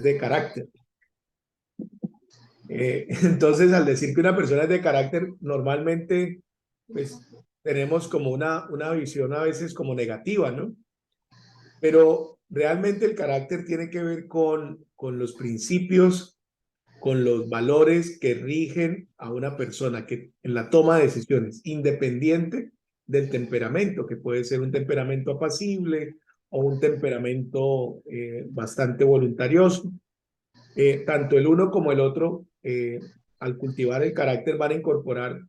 de carácter. Entonces, al decir que una persona es de carácter, normalmente, pues, tenemos como una visión a veces como negativa, ¿no? Pero realmente el carácter tiene que ver con los principios, con los valores que rigen a una persona que en la toma de decisiones, independiente del temperamento, que puede ser un temperamento apacible o un temperamento bastante voluntarioso. Tanto el uno como el otro, al cultivar el carácter, van a incorporar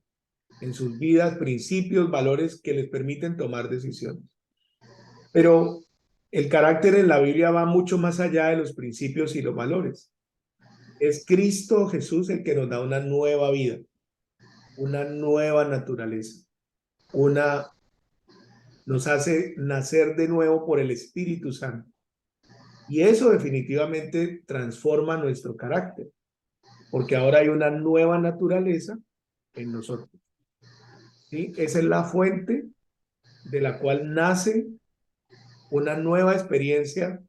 en sus vidas principios, valores que les permiten tomar decisiones. Pero el carácter en la Biblia va mucho más allá de los principios y los valores. Es Cristo Jesús el que nos da una nueva vida, una nueva naturaleza, nos hace nacer de nuevo por el Espíritu Santo. Y eso definitivamente transforma nuestro carácter, porque ahora hay una nueva naturaleza en nosotros. ¿Sí? Esa es la fuente de la cual nace una nueva experiencia,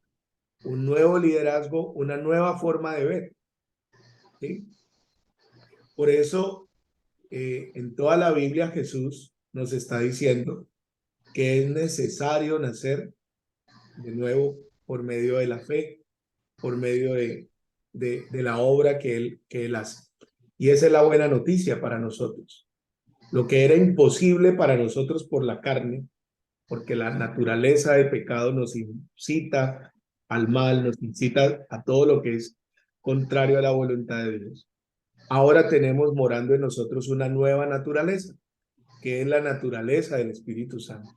un nuevo liderazgo, una nueva forma de ver. ¿Sí? Por eso, en toda la Biblia Jesús nos está diciendo que es necesario nacer de nuevo por medio de la fe, por medio de la obra que él hace. Y esa es la buena noticia para nosotros. Lo que era imposible para nosotros por la carne, porque la naturaleza de pecado nos incita al mal, nos incita a todo lo que es contrario a la voluntad de Dios. Ahora tenemos morando en nosotros una nueva naturaleza, que es la naturaleza del Espíritu Santo.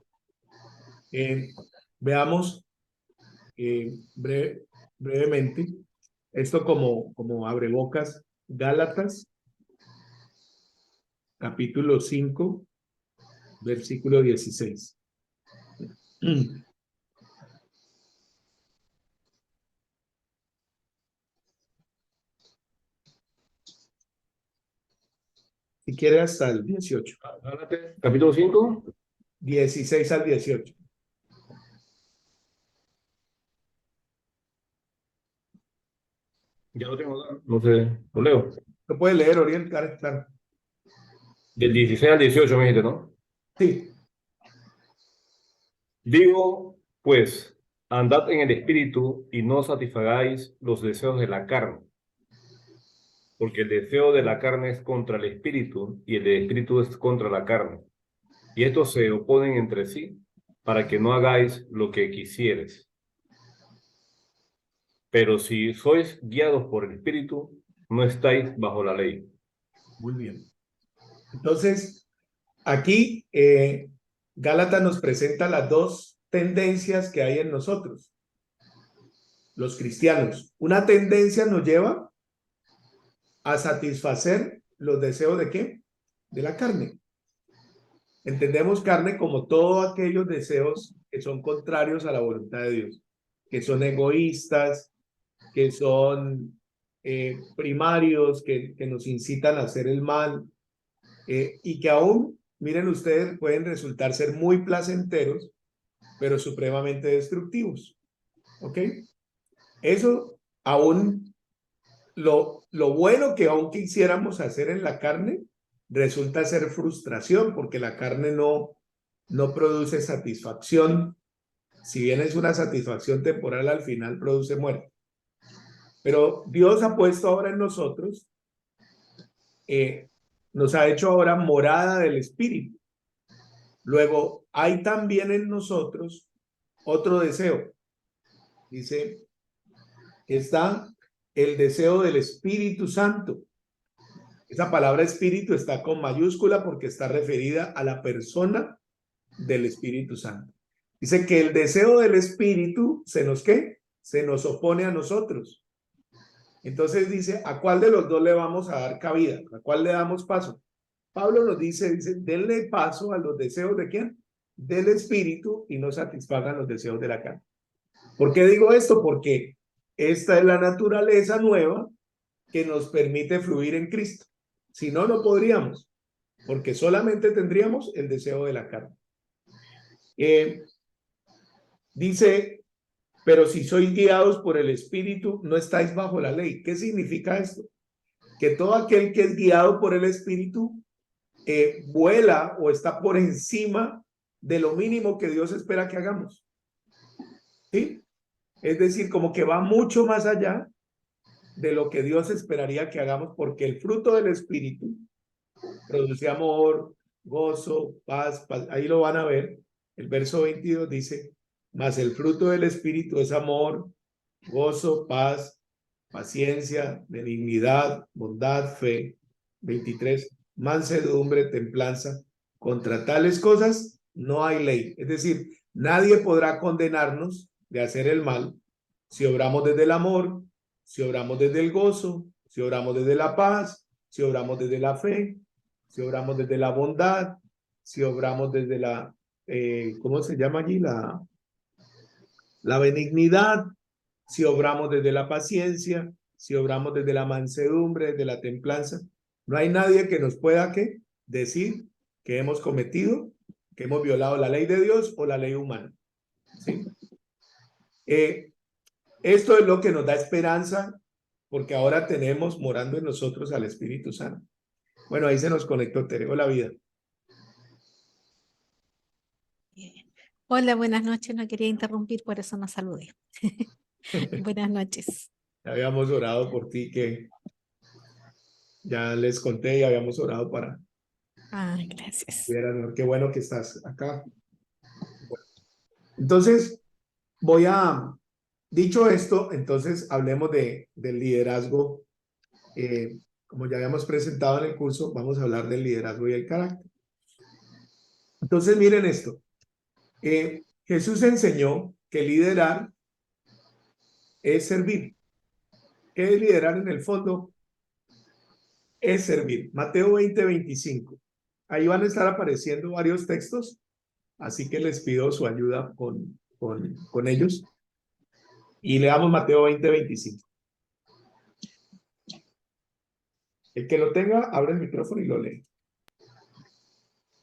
Veamos brevemente esto como abrebocas. Gálatas, capítulo 5, versículo 16. Si quiere hasta el 18. Capítulo 5. 16 al 18. Ya lo tengo, no sé, lo leo. ¿Lo puede leer, Oriel? Claro. Del 16 al 18 me dijiste, ¿no? Sí. Digo, pues, andad en el espíritu y no satisfagáis los deseos de la carne, porque el deseo de la carne es contra el espíritu y el del espíritu es contra la carne. Y estos se oponen entre sí para que no hagáis lo que quisieres. Pero si sois guiados por el espíritu, no estáis bajo la ley. Muy bien. Entonces, aquí Gálatas nos presenta las dos tendencias que hay en nosotros, los cristianos. Una tendencia nos lleva a satisfacer los deseos ¿de qué? De la carne. Entendemos carne como todos aquellos deseos que son contrarios a la voluntad de Dios, que son egoístas, que son primarios, que nos incitan a hacer el mal, y que aún, miren ustedes, pueden resultar ser muy placenteros, pero supremamente destructivos. ¿Ok? Eso aún, lo bueno que aún quisiéramos hacer en la carne, resulta ser frustración, porque la carne no produce satisfacción. Si bien es una satisfacción temporal, al final produce muerte. Pero Dios ha puesto ahora en nosotros, nos ha hecho ahora morada del Espíritu. Luego, hay también en nosotros otro deseo. Dice, está el deseo del Espíritu Santo. Esa palabra espíritu está con mayúscula porque está referida a la persona del Espíritu Santo. Dice que el deseo del Espíritu se nos ¿qué? Se nos opone a nosotros. Entonces dice, ¿a cuál de los dos le vamos a dar cabida? ¿A cuál le damos paso? Pablo nos dice, denle paso a los deseos ¿de quién? Del Espíritu y no satisfagan los deseos de la carne. ¿Por qué digo esto? Porque esta es la naturaleza nueva que nos permite fluir en Cristo. Si no, no podríamos, porque solamente tendríamos el deseo de la carne. Dice Pero si sois guiados por el Espíritu, no estáis bajo la ley. ¿Qué significa esto? Que todo aquel que es guiado por el Espíritu vuela o está por encima de lo mínimo que Dios espera que hagamos. ¿Sí? Es decir, como que va mucho más allá de lo que Dios esperaría que hagamos, porque el fruto del Espíritu produce amor, gozo, paz, ahí lo van a ver. El verso 22 dice, mas el fruto del Espíritu es amor, gozo, paz, paciencia, benignidad, bondad, fe. 23, mansedumbre, templanza. Contra tales cosas no hay ley. Es decir, nadie podrá condenarnos de hacer el mal si obramos desde el amor, si obramos desde el gozo, si obramos desde la paz, si obramos desde la fe, si obramos desde la bondad, si obramos desde la, ¿cómo se llama allí? La benignidad, si obramos desde la paciencia, si obramos desde la mansedumbre, desde la templanza. No hay nadie que nos pueda ¿qué? Decir que hemos cometido, que hemos violado la ley de Dios o la ley humana. ¿Sí? Esto es lo que nos da esperanza, porque ahora tenemos morando en nosotros al Espíritu Santo. Bueno, ahí se nos conectó, Tere. Hola, vida. Hola, buenas noches. No quería interrumpir, por eso no saludé. Buenas noches. Habíamos orado por ti, que ya les conté y habíamos orado para... Gracias. Qué bueno que estás acá. Bueno, entonces, voy a... Dicho esto, entonces hablemos del liderazgo. Como ya habíamos presentado en el curso, vamos a hablar del liderazgo y el carácter. Entonces, miren esto. Jesús enseñó que liderar es servir. ¿Qué es liderar en el fondo? Es servir. Mateo 20:25. Ahí van a estar apareciendo varios textos, así que les pido su ayuda con ellos. Y leamos Mateo 20:25. El que lo tenga, abre el micrófono y lo lee.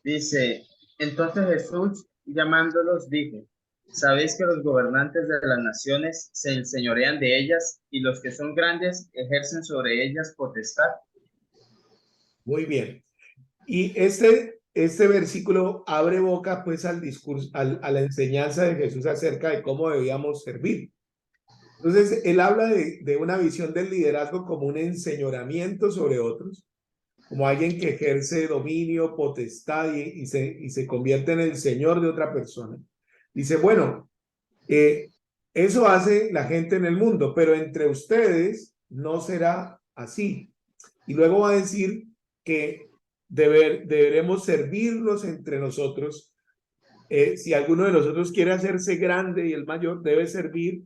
Dice, entonces Jesús, llamándolos, dijo, ¿sabéis que los gobernantes de las naciones se enseñorean de ellas y los que son grandes ejercen sobre ellas potestad? Muy bien. Y este versículo abre boca pues al discurso, a la enseñanza de Jesús acerca de cómo debíamos servir. Entonces, él habla de una visión del liderazgo como un enseñoramiento sobre otros, como alguien que ejerce dominio, potestad y se convierte en el señor de otra persona. Dice, bueno, eso hace la gente en el mundo, pero entre ustedes no será así. Y luego va a decir que deberemos servirnos entre nosotros. Si alguno de nosotros quiere hacerse grande y el mayor, debe servir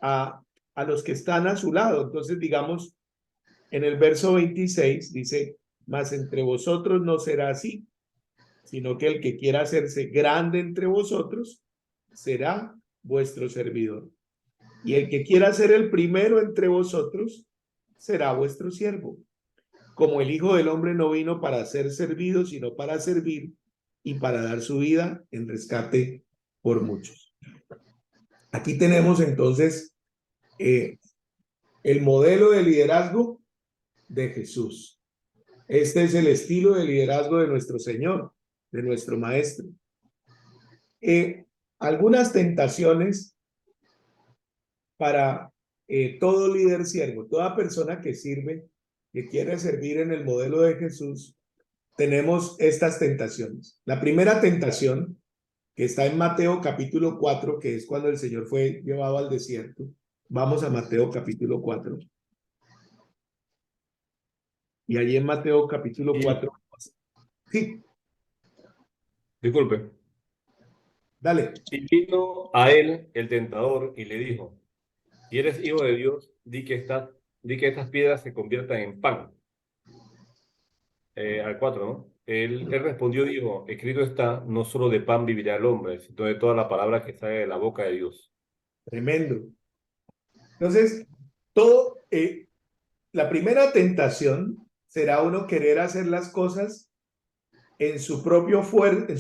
a los que están a su lado. Entonces, digamos, en el verso 26 dice, mas entre vosotros no será así, sino que el que quiera hacerse grande entre vosotros será vuestro servidor. Y el que quiera ser el primero entre vosotros será vuestro siervo. Como el Hijo del Hombre no vino para ser servido, sino para servir y para dar su vida en rescate por muchos. Aquí tenemos entonces el modelo de liderazgo de Jesús. Este es el estilo de liderazgo de nuestro Señor, de nuestro Maestro. Algunas tentaciones para todo líder siervo, toda persona que sirve, que quiere servir en el modelo de Jesús, tenemos estas tentaciones. La primera tentación, que está en Mateo capítulo 4, que es cuando el Señor fue llevado al desierto. Vamos a Mateo capítulo 4. Y allí en Mateo capítulo 4. Sí. Disculpe. Dale. Y vino a él el tentador y le dijo, si eres hijo de Dios, di que estas piedras se conviertan en pan. Al 4, ¿no? Él respondió y dijo, escrito está, no solo de pan vivirá el hombre, sino de toda la palabra que sale de la boca de Dios. Tremendo. Entonces, la primera tentación será uno querer hacer las cosas en su propio poder, en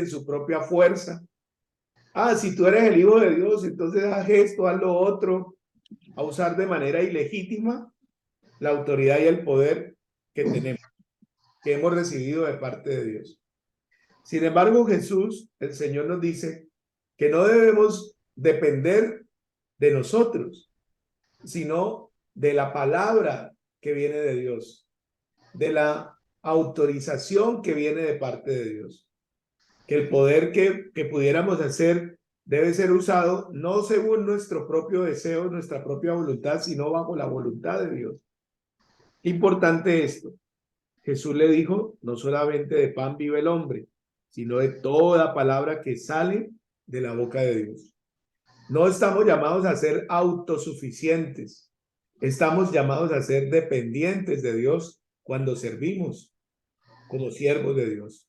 su propia fuerza, si tú eres el hijo de Dios, entonces haz esto, haz lo otro, a usar de manera ilegítima la autoridad y el poder que tenemos, que hemos recibido de parte de Dios. Sin embargo, Jesús, el Señor nos dice que no debemos depender de nosotros, sino de la palabra que viene de Dios, de la autorización que viene de parte de Dios. Que el poder que pudiéramos hacer debe ser usado no según nuestro propio deseo, nuestra propia voluntad, sino bajo la voluntad de Dios. Importante esto. Jesús le dijo, no solamente de pan vive el hombre, sino de toda palabra que sale de la boca de Dios. No estamos llamados a ser autosuficientes. Estamos llamados a ser dependientes de Dios cuando servimos como siervos de Dios.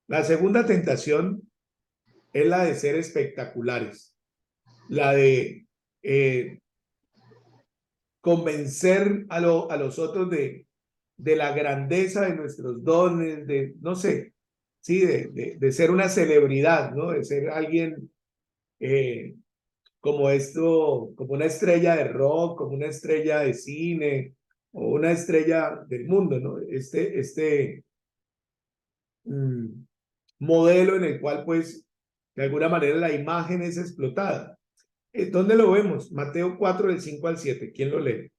La segunda tentación es la de ser espectaculares, la de convencer a los otros de la grandeza de nuestros dones, de, no sé, sí, de ser una celebridad, ¿no? De ser alguien como esto, como una estrella de rock, como una estrella de cine, o una estrella del mundo, ¿no? Modelo en el cual, pues, de alguna manera la imagen es explotada. ¿Dónde lo vemos? Mateo 4, del 5 al 7. ¿Quién lo lee?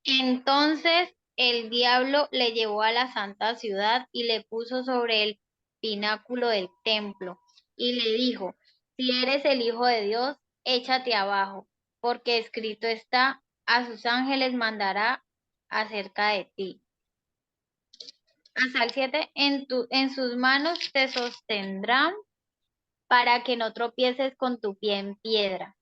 Entonces el diablo le llevó a la santa ciudad y le puso sobre el pináculo del templo y le dijo, si eres el Hijo de Dios, échate abajo, porque escrito está, a sus ángeles mandará acerca de ti. Hasta el 7, en sus manos te sostendrán para que no tropieces con tu pie en piedra.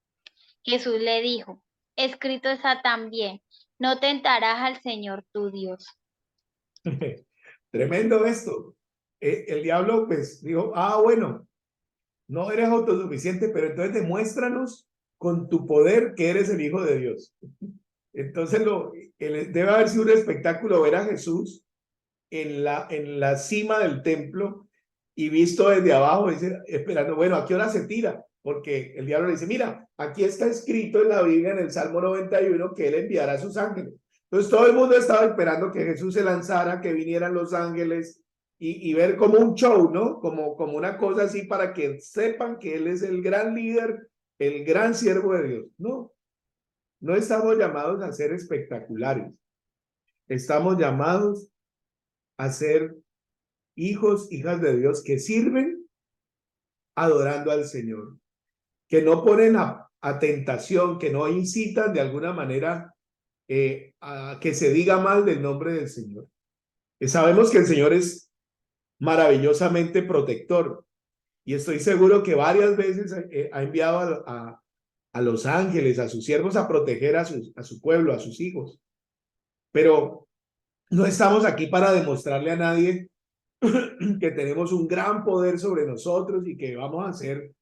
Jesús le dijo, escrito está también, no tentarás al Señor tu Dios. Tremendo esto. El diablo, pues, dijo, bueno, no eres autosuficiente, pero entonces demuéstranos con tu poder que eres el Hijo de Dios. Entonces, debe haber sido un espectáculo ver a Jesús en la cima del templo y visto desde abajo, dice, esperando, bueno, ¿a qué hora se tira? Porque el diablo le dice, mira, aquí está escrito en la Biblia, en el Salmo 91, que él enviará a sus ángeles. Entonces todo el mundo estaba esperando que Jesús se lanzara, que vinieran los ángeles y ver como un show, ¿no? Como una cosa así para que sepan que él es el gran líder, el gran siervo de Dios. No, no estamos llamados a ser espectaculares. Estamos llamados a ser hijos, hijas de Dios que sirven adorando al Señor, que no ponen a tentación, que no incitan de alguna manera a que se diga mal del nombre del Señor. Sabemos que el Señor es maravillosamente protector y estoy seguro que varias veces ha enviado a los ángeles, a sus siervos a proteger a su pueblo, a sus hijos. Pero no estamos aquí para demostrarle a nadie que tenemos un gran poder sobre nosotros y que vamos a hacer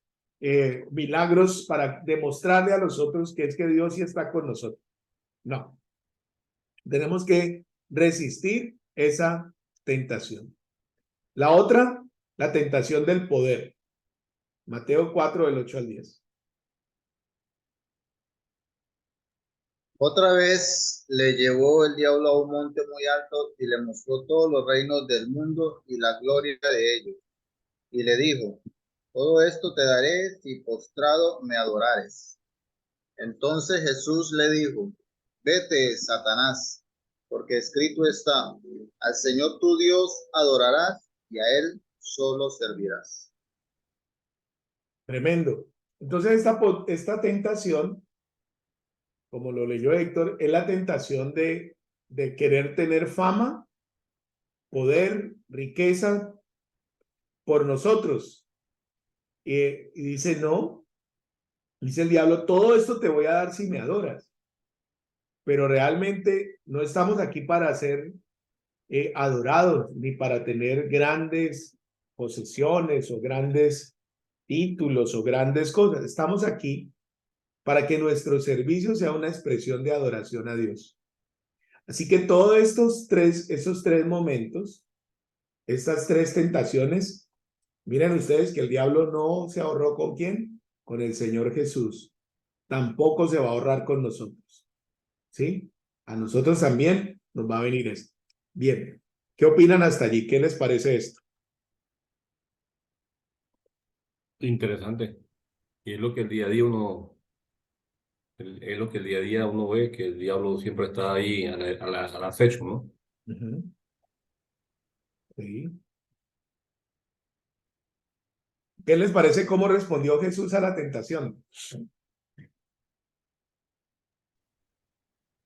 milagros para demostrarle a los otros que es que Dios sí está con nosotros. No. Tenemos que resistir esa tentación. La otra, la tentación del poder. Mateo 4, del 8 al 10. Otra vez le llevó el diablo a un monte muy alto y le mostró todos los reinos del mundo y la gloria de ellos. Y le dijo, todo esto te daré si postrado me adorares. Entonces Jesús le dijo, vete, Satanás, porque escrito está, al Señor tu Dios adorarás y a Él solo servirás. Tremendo. Entonces esta tentación, como lo leyó Héctor, es la tentación de querer tener fama, poder, riqueza por nosotros. Y dice, no, dice el diablo, todo esto te voy a dar si me adoras. Pero realmente no estamos aquí para ser adorados, ni para tener grandes posesiones o grandes títulos o grandes cosas. Estamos aquí para que nuestro servicio sea una expresión de adoración a Dios. Así que todos esos tres momentos, estas tres tentaciones, Miren ustedes que el diablo no se ahorró ¿con quién? Con el Señor Jesús. Tampoco se va a ahorrar con nosotros. ¿Sí? A nosotros también nos va a venir esto. Bien. ¿Qué opinan hasta allí? ¿Qué les parece esto? Interesante. Y es lo que el día a día uno, es lo que el día a día uno ve, que el diablo siempre está ahí al acecho, ¿no? Ujú. Sí. ¿Qué les parece cómo respondió Jesús a la tentación?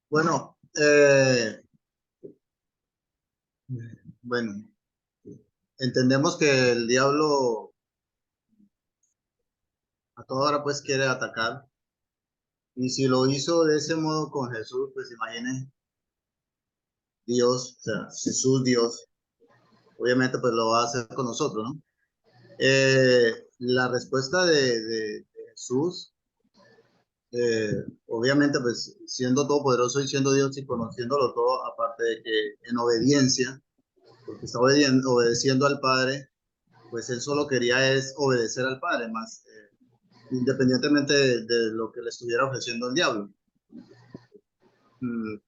Bueno, bueno, entendemos que el diablo a toda hora pues quiere atacar. Y si lo hizo de ese modo con Jesús, pues imaginen Dios, o sea, Jesús Dios, obviamente pues lo va a hacer con nosotros, ¿no? La respuesta de Jesús, obviamente pues siendo todopoderoso y siendo Dios y conociéndolo todo, aparte de que en obediencia, porque está obedeciendo al Padre, pues él solo quería es obedecer al Padre, más independientemente de lo que le estuviera ofreciendo el diablo.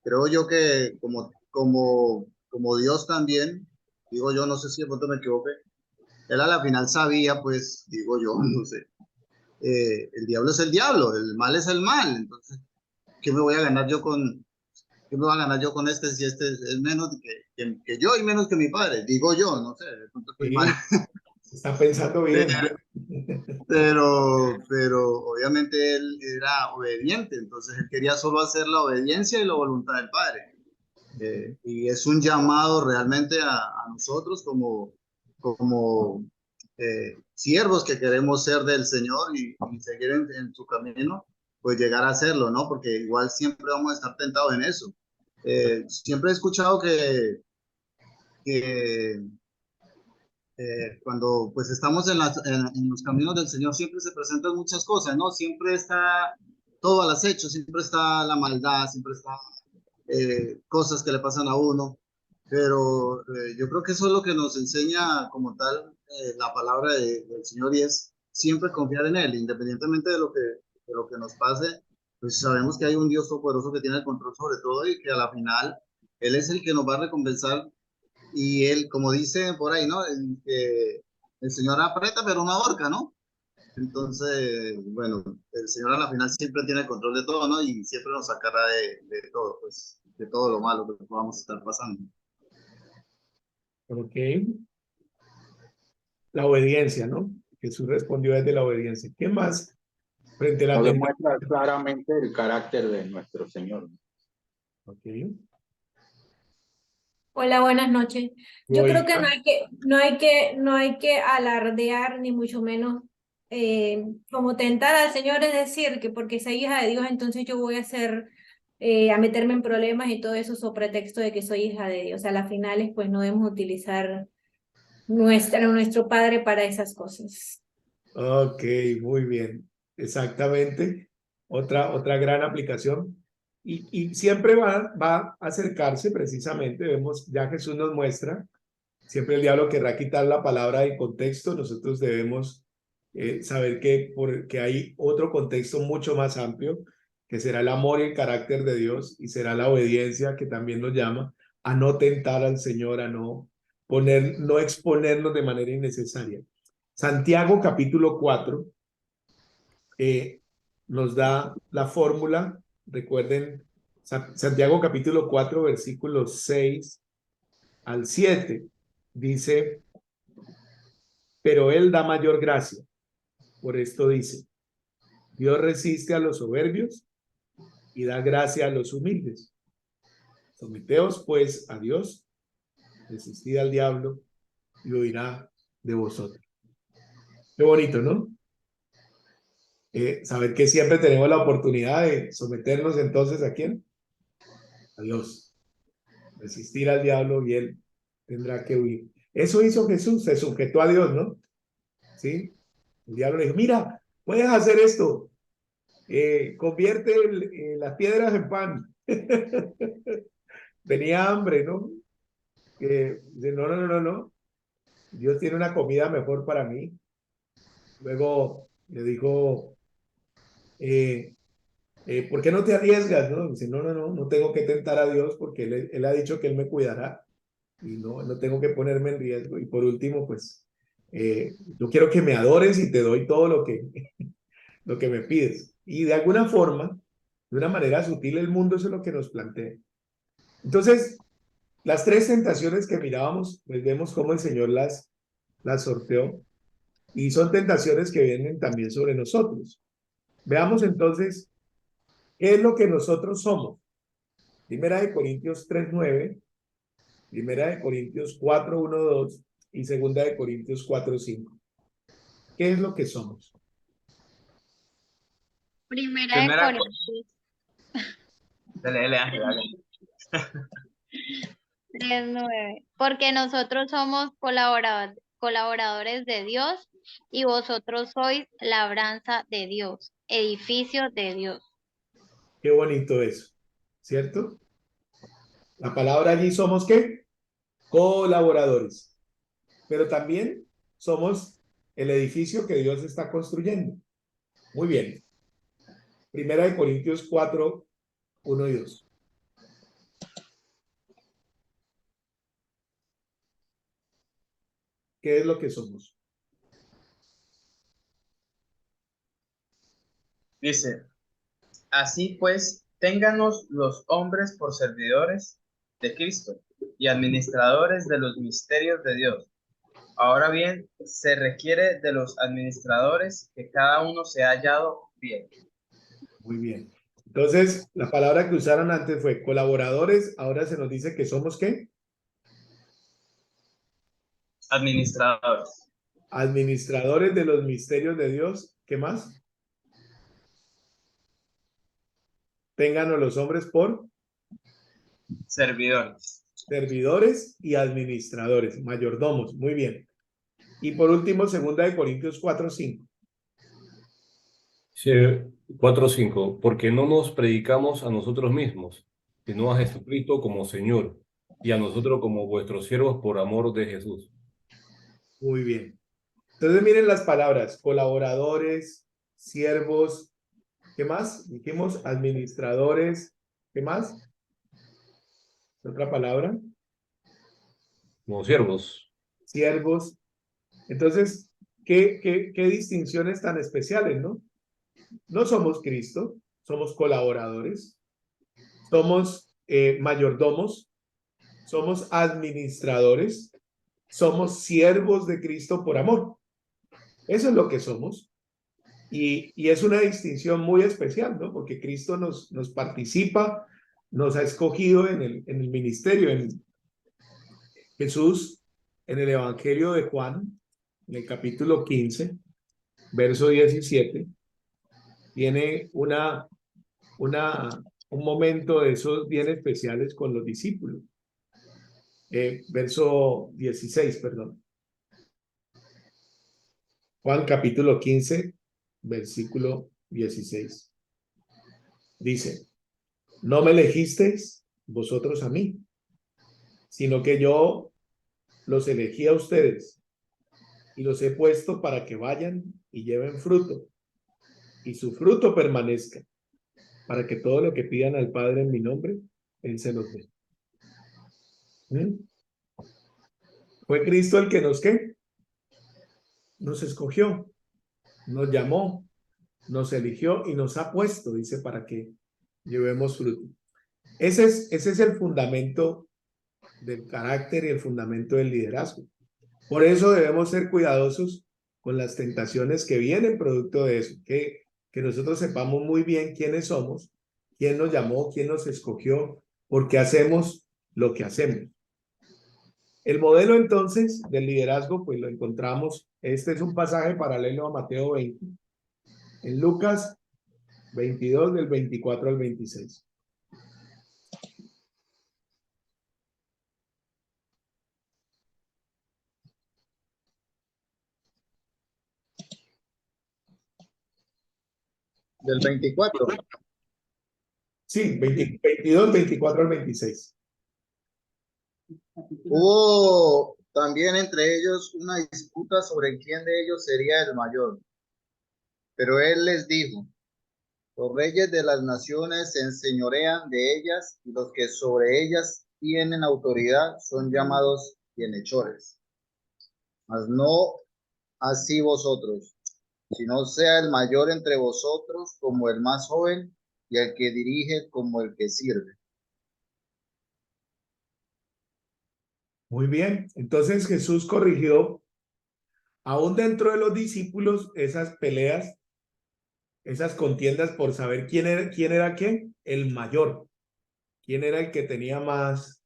Creo yo que como Dios también, digo yo, no sé si de pronto me equivoqué, él a la final sabía, pues, digo yo, no sé, el diablo es el diablo, el mal es el mal, entonces, ¿qué me voy a ganar yo con, qué me voy a ganar yo con este si este es menos que yo y menos que mi padre? Digo yo, no sé, de pronto estoy mal. Sí, está pensando bien. Pero obviamente él era obediente, entonces él quería solo hacer la obediencia y la voluntad del Padre. Y es un llamado realmente a nosotros como siervos que queremos ser del Señor y seguir en su camino, pues llegar a hacerlo, ¿no? Porque igual siempre vamos a estar tentados en eso. Siempre he escuchado que cuando pues estamos en los caminos del Señor siempre se presentan muchas cosas, ¿no? Siempre está todo al acecho, siempre está la maldad, siempre está cosas que le pasan a uno, pero yo creo que eso es lo que nos enseña como tal la palabra del Señor y es siempre confiar en Él, independientemente de lo que nos pase, pues sabemos que hay un Dios todopoderoso que tiene el control sobre todo y que a la final Él es el que nos va a recompensar y Él, como dice por ahí, ¿no? El Señor aprieta pero no ahorca, ¿no? Entonces, bueno, el Señor a la final siempre tiene el control de todo, ¿no? Y siempre nos sacará de todo, pues, de todo lo malo que podamos estar pasando. Ok. La obediencia, ¿no? Jesús respondió desde la obediencia. ¿Qué más frente a la Nos tentación? demuestra claramente el carácter de nuestro Señor. Ok. Hola, buenas noches. Yo creo que Gloria. no hay que alardear ni mucho menos como tentar al Señor, es decir, que porque soy hija de Dios, entonces yo voy a hacer a meterme en problemas y todo eso sobre pretexto de que soy hija de Dios. A las finales, pues no debemos utilizar nuestro Padre para esas cosas. Ok, muy bien. Exactamente. Otra gran aplicación. Y siempre va a acercarse precisamente, vemos, ya Jesús nos muestra, siempre el diablo querrá quitar la palabra de contexto, nosotros debemos saber que hay otro contexto mucho más amplio, que será el amor y el carácter de Dios, y será la obediencia que también nos llama a no tentar al Señor, a no exponernos de manera innecesaria. Santiago capítulo 4 nos da la fórmula, recuerden, Santiago capítulo 4 versículos 6 al 7, dice, pero Él da mayor gracia. Por esto dice, Dios resiste a los soberbios y da gracia a los humildes. Someteos pues a Dios, resistid al diablo y huirá de vosotros. Qué bonito, ¿no? Saber que siempre tenemos la oportunidad de someternos entonces ¿a quién? A Dios. Resistir al diablo y él tendrá que huir. Eso hizo Jesús, se sujetó a Dios, ¿no? ¿Sí? El diablo le dijo, mira, puedes hacer esto, convierte las piedras en pan. Tenía hambre, ¿no? No, no, no, no, no. Dios tiene una comida mejor para mí. Luego le dijo, ¿por qué no te arriesgas? ¿No? Dice, no tengo que tentar a Dios porque él ha dicho que Él me cuidará y no tengo que ponerme en riesgo. Y por último, pues, yo quiero que me adores y te doy todo lo que me pides. Y de alguna forma, de una manera sutil, el mundo eso es lo que nos plantea. Entonces, las tres tentaciones que mirábamos, pues vemos cómo el Señor las sorteó y son tentaciones que vienen también sobre nosotros. Veamos entonces qué es lo que nosotros somos. Primera de Corintios 3:9, Primera de Corintios 4:1-2 y Segunda de Corintios 4:5. ¿Qué es lo que somos? Primera de Primera, Corintios dale, Ángel, dale. 3:9. Porque nosotros somos colaboradores de Dios y vosotros sois labranza de Dios, edificio de Dios. Qué bonito eso, ¿cierto? La palabra allí somos ¿qué? Colaboradores. Pero también somos el edificio que Dios está construyendo. Muy bien. Primera de Corintios 4:1-2. ¿Qué es lo que somos? Dice, así pues, ténganos los hombres por servidores de Cristo y administradores de los misterios de Dios. Ahora bien, se requiere de los administradores que cada uno sea hallado fiel. Muy bien. Entonces, la palabra que usaron antes fue colaboradores. Ahora se nos dice que somos ¿qué? Administradores. Administradores de los misterios de Dios. ¿Qué más? Ténganos los hombres por Servidores. servidores y administradores, mayordomos. Muy bien. Y por último, segunda de Corintios 4:5. Sí, 4:5. Porque no nos predicamos a nosotros mismos, sino a Jesucristo como Señor, y a nosotros como vuestros siervos por amor de Jesús. Muy bien. Entonces miren las palabras, colaboradores, siervos, ¿qué más? Dijimos administradores, ¿qué más? Otra palabra, Como siervos. siervos. Entonces, ¿qué distinciones tan especiales, ¿no? No somos Cristo, somos colaboradores, somos mayordomos, somos administradores, somos siervos de Cristo por amor. Eso es lo que somos. Y es una distinción muy especial, ¿no? Porque Cristo nos participa, nos ha escogido en el ministerio. En Jesús, en el Evangelio de Juan, en el capítulo 15, verso 17, tiene un momento de esos bien especiales con los discípulos. Verso 16, perdón. Juan capítulo 15, versículo 16. Dice, no me elegisteis vosotros a mí, sino que yo los elegí a ustedes y los he puesto para que vayan y lleven fruto y su fruto permanezca, para que todo lo que pidan al Padre en mi nombre, Él se los dé. Fue Cristo el que ¿qué? Nos escogió, nos llamó, nos eligió y nos ha puesto, dice, para que llevemos fruto. Ese es el fundamento del carácter y el fundamento del liderazgo. Por eso debemos ser cuidadosos con las tentaciones que vienen producto de eso, que nosotros sepamos muy bien quiénes somos, quién nos llamó, quién nos escogió, por qué hacemos lo que hacemos. El modelo entonces del liderazgo, pues lo encontramos, este es un pasaje paralelo a Mateo 20, en Lucas 22 del 24 al 26. Del 24. Sí, 22, 24 al 26. Hubo también entre ellos una disputa sobre quién de ellos sería el mayor. Pero él les dijo: los reyes de las naciones se enseñorean de ellas, y los que sobre ellas tienen autoridad son llamados bienhechores. Mas no así vosotros, sino sea el mayor entre vosotros como el más joven, y el que dirige como el que sirve. Muy bien, entonces Jesús corrigió aún dentro de los discípulos esas peleas, esas contiendas por saber quién era quién, el mayor, quién era el que tenía más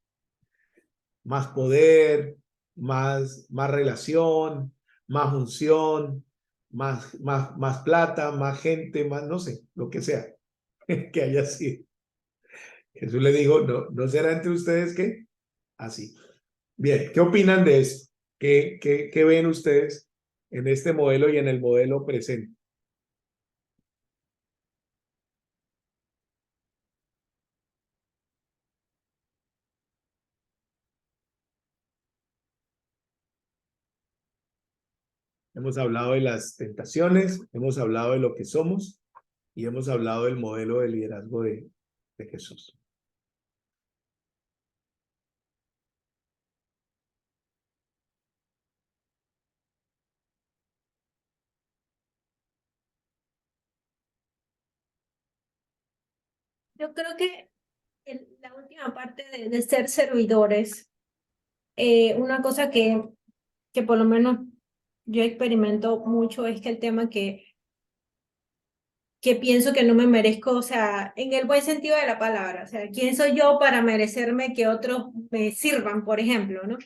poder, más relación, más unción, más plata, más gente, más no sé, lo que sea que haya sido. Jesús le dijo, no será entre ustedes que así. Bien, ¿qué opinan de esto? ¿Qué ven ustedes en este modelo y en el modelo presente? Hemos hablado de las tentaciones, hemos hablado de lo que somos y hemos hablado del modelo de liderazgo de Jesús. Yo creo que la última parte de ser servidores, una cosa que por lo menos yo experimento mucho es que el tema que pienso que no me merezco, o sea, en el buen sentido de la palabra, o sea, ¿quién soy yo para merecerme que otros me sirvan, por ejemplo, ¿no?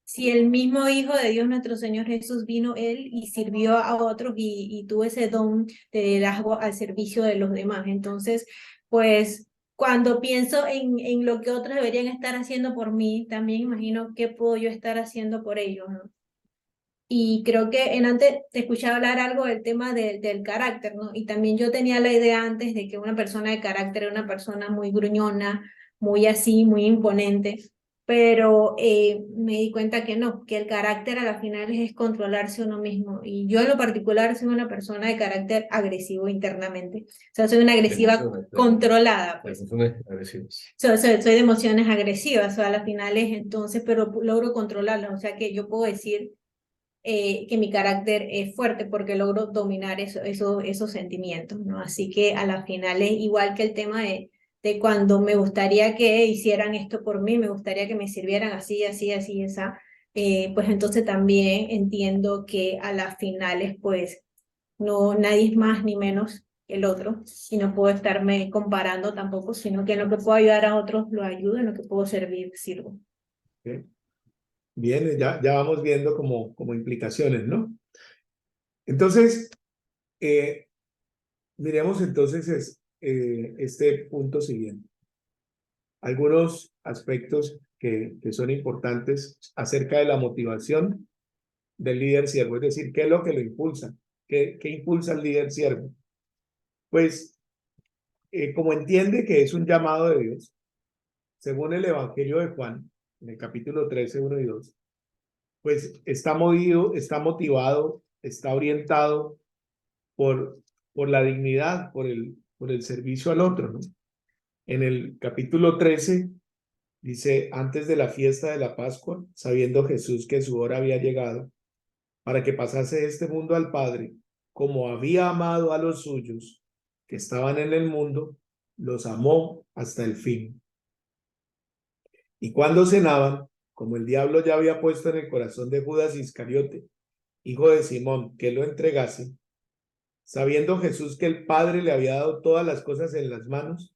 Si el mismo Hijo de Dios, nuestro Señor Jesús, vino Él y sirvió a otros y tuvo ese don de liderazgo al servicio de los demás. Entonces, pues, cuando pienso en lo que otros deberían estar haciendo por mí, también imagino qué puedo yo estar haciendo por ellos, ¿no? Y creo que antes te escuché hablar algo del tema del carácter, ¿no? Y también yo tenía la idea antes de que una persona de carácter era una persona muy gruñona, muy así, muy imponente, pero me di cuenta que no, que el carácter a la final es controlarse uno mismo. Y yo en lo particular soy una persona de carácter agresivo internamente. O sea, soy una agresiva controlada, pues. Emociones agresivas. Soy de emociones agresivas, o sea, a la final es entonces, pero logro controlarlas. O sea, que yo puedo decir que mi carácter es fuerte porque logro dominar esos sentimientos, ¿no? Así que a la final es igual que el tema de cuando me gustaría que hicieran esto por mí, me gustaría que me sirvieran así, así, así, esa, pues entonces también entiendo que a las finales, pues, no, nadie es más ni menos que el otro, y no puedo estarme comparando tampoco, sino que en lo que puedo ayudar a otros, lo ayudo, en lo que puedo servir, sirvo. ¿Okay? Bien, ya vamos viendo como implicaciones, ¿no? Entonces, miremos entonces este punto siguiente. Algunos aspectos que son importantes acerca de la motivación del líder siervo, es decir, ¿qué es lo que lo impulsa? ¿Qué impulsa al líder siervo? Pues, como entiende que es un llamado de Dios, según el Evangelio de Juan, en el capítulo 13, 1 y 2, pues está motivado, está orientado por la dignidad, por el servicio al otro, ¿no? En el capítulo 13 dice, antes de la fiesta de la Pascua, sabiendo Jesús que su hora había llegado, para que pasase de este mundo al Padre, como había amado a los suyos que estaban en el mundo, los amó hasta el fin. Y cuando cenaban, como el diablo ya había puesto en el corazón de Judas Iscariote, hijo de Simón, que lo entregase, sabiendo Jesús que el Padre le había dado todas las cosas en las manos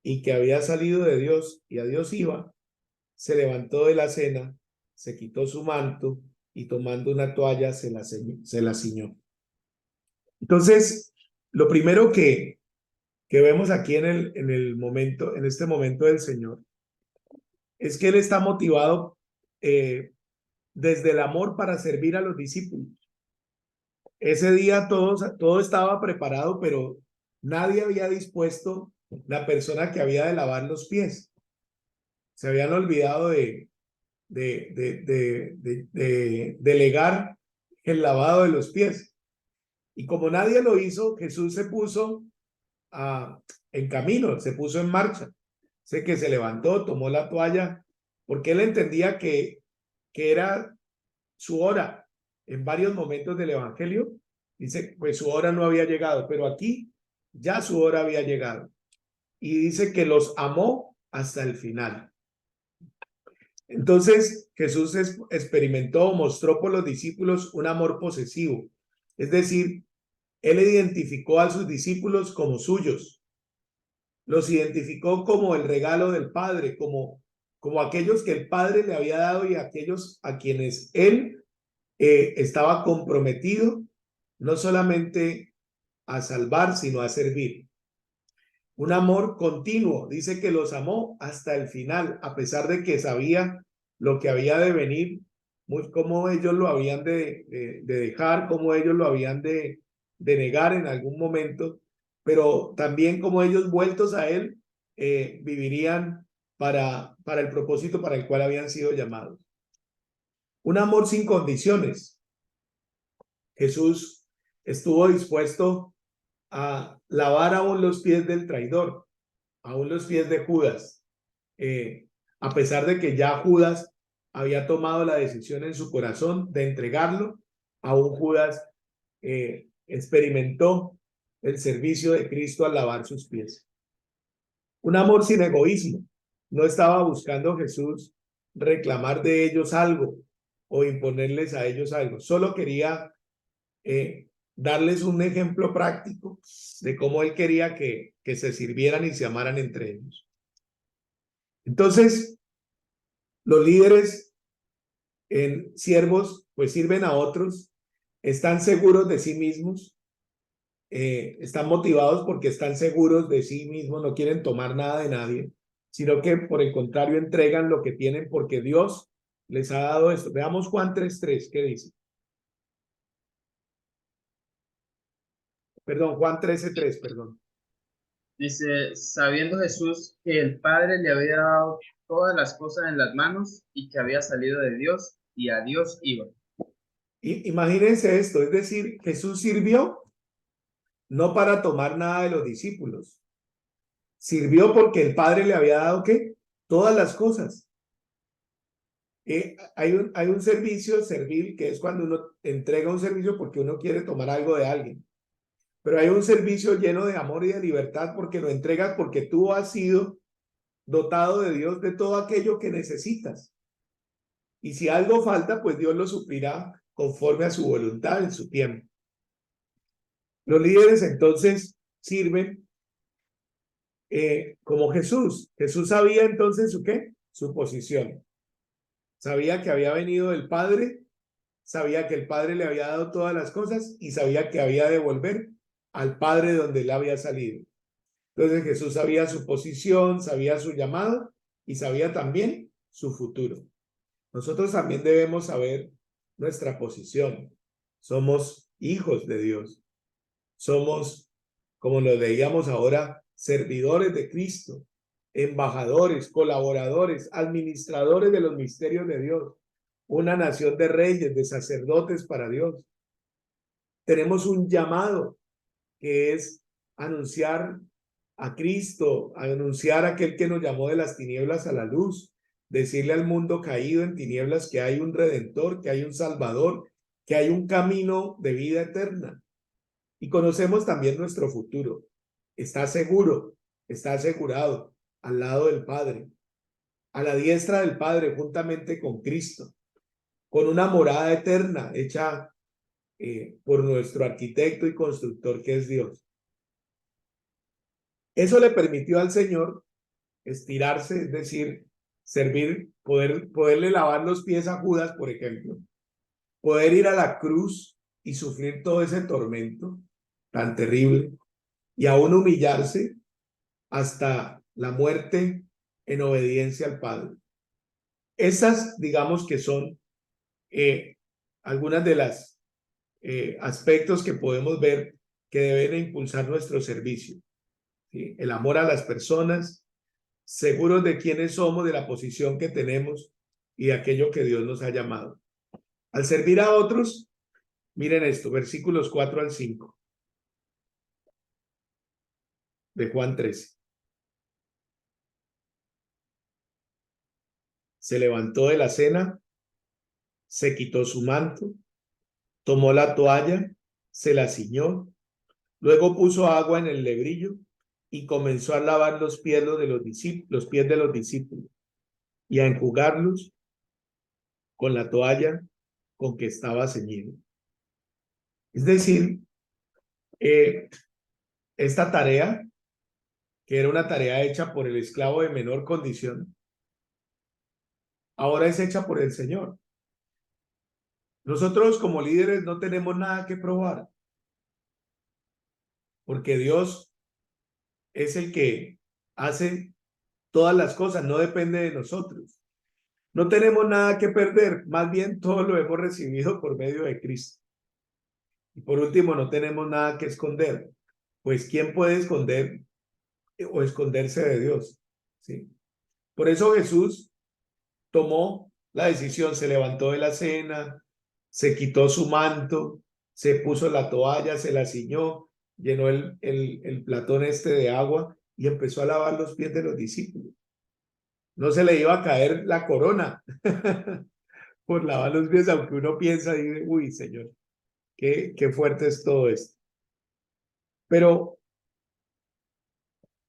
y que había salido de Dios y a Dios iba, se levantó de la cena, se quitó su manto y tomando una toalla se la ciñó. Entonces, lo primero que vemos aquí en este momento del Señor, es que Él está motivado desde el amor para servir a los discípulos. Ese día todo estaba preparado, pero nadie había dispuesto la persona que había de lavar los pies. Se habían olvidado de delegar el lavado de los pies. Y como nadie lo hizo, Jesús se puso en camino, se puso en marcha. Sé que se levantó, tomó la toalla, porque él entendía que era su hora. En varios momentos del Evangelio dice, pues su hora no había llegado, pero aquí ya su hora había llegado. Y dice que los amó hasta el final. Entonces Jesús experimentó, mostró por los discípulos un amor posesivo. Es decir, él identificó a sus discípulos como suyos. Los identificó como el regalo del Padre, como aquellos que el Padre le había dado y aquellos a quienes él estaba comprometido no solamente a salvar, sino a servir. Un amor continuo, dice que los amó hasta el final, a pesar de que sabía lo que había de venir, cómo ellos lo habían de dejar, cómo ellos lo habían de negar en algún momento, pero también como ellos vueltos a él vivirían para el propósito para el cual habían sido llamados. Un amor sin condiciones. Jesús estuvo dispuesto a lavar aún los pies del traidor, aún los pies de Judas, a pesar de que ya Judas había tomado la decisión en su corazón de entregarlo, aún Judas experimentó el servicio de Cristo al lavar sus pies. Un amor sin egoísmo. No estaba buscando Jesús reclamar de ellos algo o imponerles a ellos algo. Solo quería darles un ejemplo práctico de cómo él quería que se sirvieran y se amaran entre ellos. Entonces, los líderes en siervos, pues sirven a otros, están seguros de sí mismos, están motivados porque están seguros de sí mismos, no quieren tomar nada de nadie, sino que por el contrario entregan lo que tienen porque Dios les ha dado esto. Veamos Juan 3:3, ¿qué dice? Perdón, Juan 13:3, perdón. Dice, sabiendo Jesús que el Padre le había dado todas las cosas en las manos y que había salido de Dios y a Dios iba. Imagínense esto, es decir, Jesús sirvió no para tomar nada de los discípulos. Sirvió porque el Padre le había dado, ¿qué? Todas las cosas. Hay un servicio servil que es cuando uno entrega un servicio porque uno quiere tomar algo de alguien. Pero hay un servicio lleno de amor y de libertad porque lo entregas porque tú has sido dotado de Dios de todo aquello que necesitas. Y si algo falta, pues Dios lo suplirá conforme a su voluntad en su tiempo. Los líderes entonces sirven como Jesús. Jesús sabía entonces su qué, su posición. Sabía que había venido del Padre, sabía que el Padre le había dado todas las cosas y sabía que había de volver al Padre donde él había salido. Entonces Jesús sabía su posición, sabía su llamado y sabía también su futuro. Nosotros también debemos saber nuestra posición. Somos hijos de Dios. Somos, como lo leíamos ahora, servidores de Cristo, embajadores, colaboradores, administradores de los misterios de Dios, una nación de reyes, de sacerdotes para Dios. Tenemos un llamado que es anunciar a Cristo, anunciar a aquel que nos llamó de las tinieblas a la luz, decirle al mundo caído en tinieblas que hay un Redentor, que hay un Salvador, que hay un camino de vida eterna. Y conocemos también nuestro futuro. Está seguro, está asegurado al lado del Padre, a la diestra del Padre, juntamente con Cristo, con una morada eterna hecha por nuestro arquitecto y constructor que es Dios. Eso le permitió al Señor estirarse, es decir, servir, poderle lavar los pies a Judas, por ejemplo, poder ir a la cruz y sufrir todo ese tormento tan terrible y aún humillarse hasta la muerte en obediencia al Padre. Esas, digamos que son algunas de las aspectos que podemos ver que deben impulsar nuestro servicio. ¿Sí? El amor a las personas, seguros de quiénes somos, de la posición que tenemos y de aquello que Dios nos ha llamado. Al servir a otros, miren esto, versículos 4 al 5 de Juan 13. Se levantó de la cena, se quitó su manto, tomó la toalla, se la ciñó, luego puso agua en el lebrillo y comenzó a lavar los pies de los discípulos y a enjugarlos con la toalla con que estaba ceñido. Es decir, esta tarea, que era una tarea hecha por el esclavo de menor condición, ahora es hecha por el Señor. Nosotros como líderes no tenemos nada que probar, porque Dios es el que hace todas las cosas, no depende de nosotros. No tenemos nada que perder, más bien todo lo hemos recibido por medio de Cristo. Y por último, no tenemos nada que esconder, pues ¿quién puede esconder o esconderse de Dios? ¿Sí? Por eso Jesús tomó la decisión, se levantó de la cena, se quitó su manto, se puso la toalla, se la ciñó, llenó el platón de agua y empezó a lavar los pies de los discípulos. No se le iba a caer la corona por lavar los pies, aunque uno piensa y dice, uy, Señor, qué fuerte es todo esto. Pero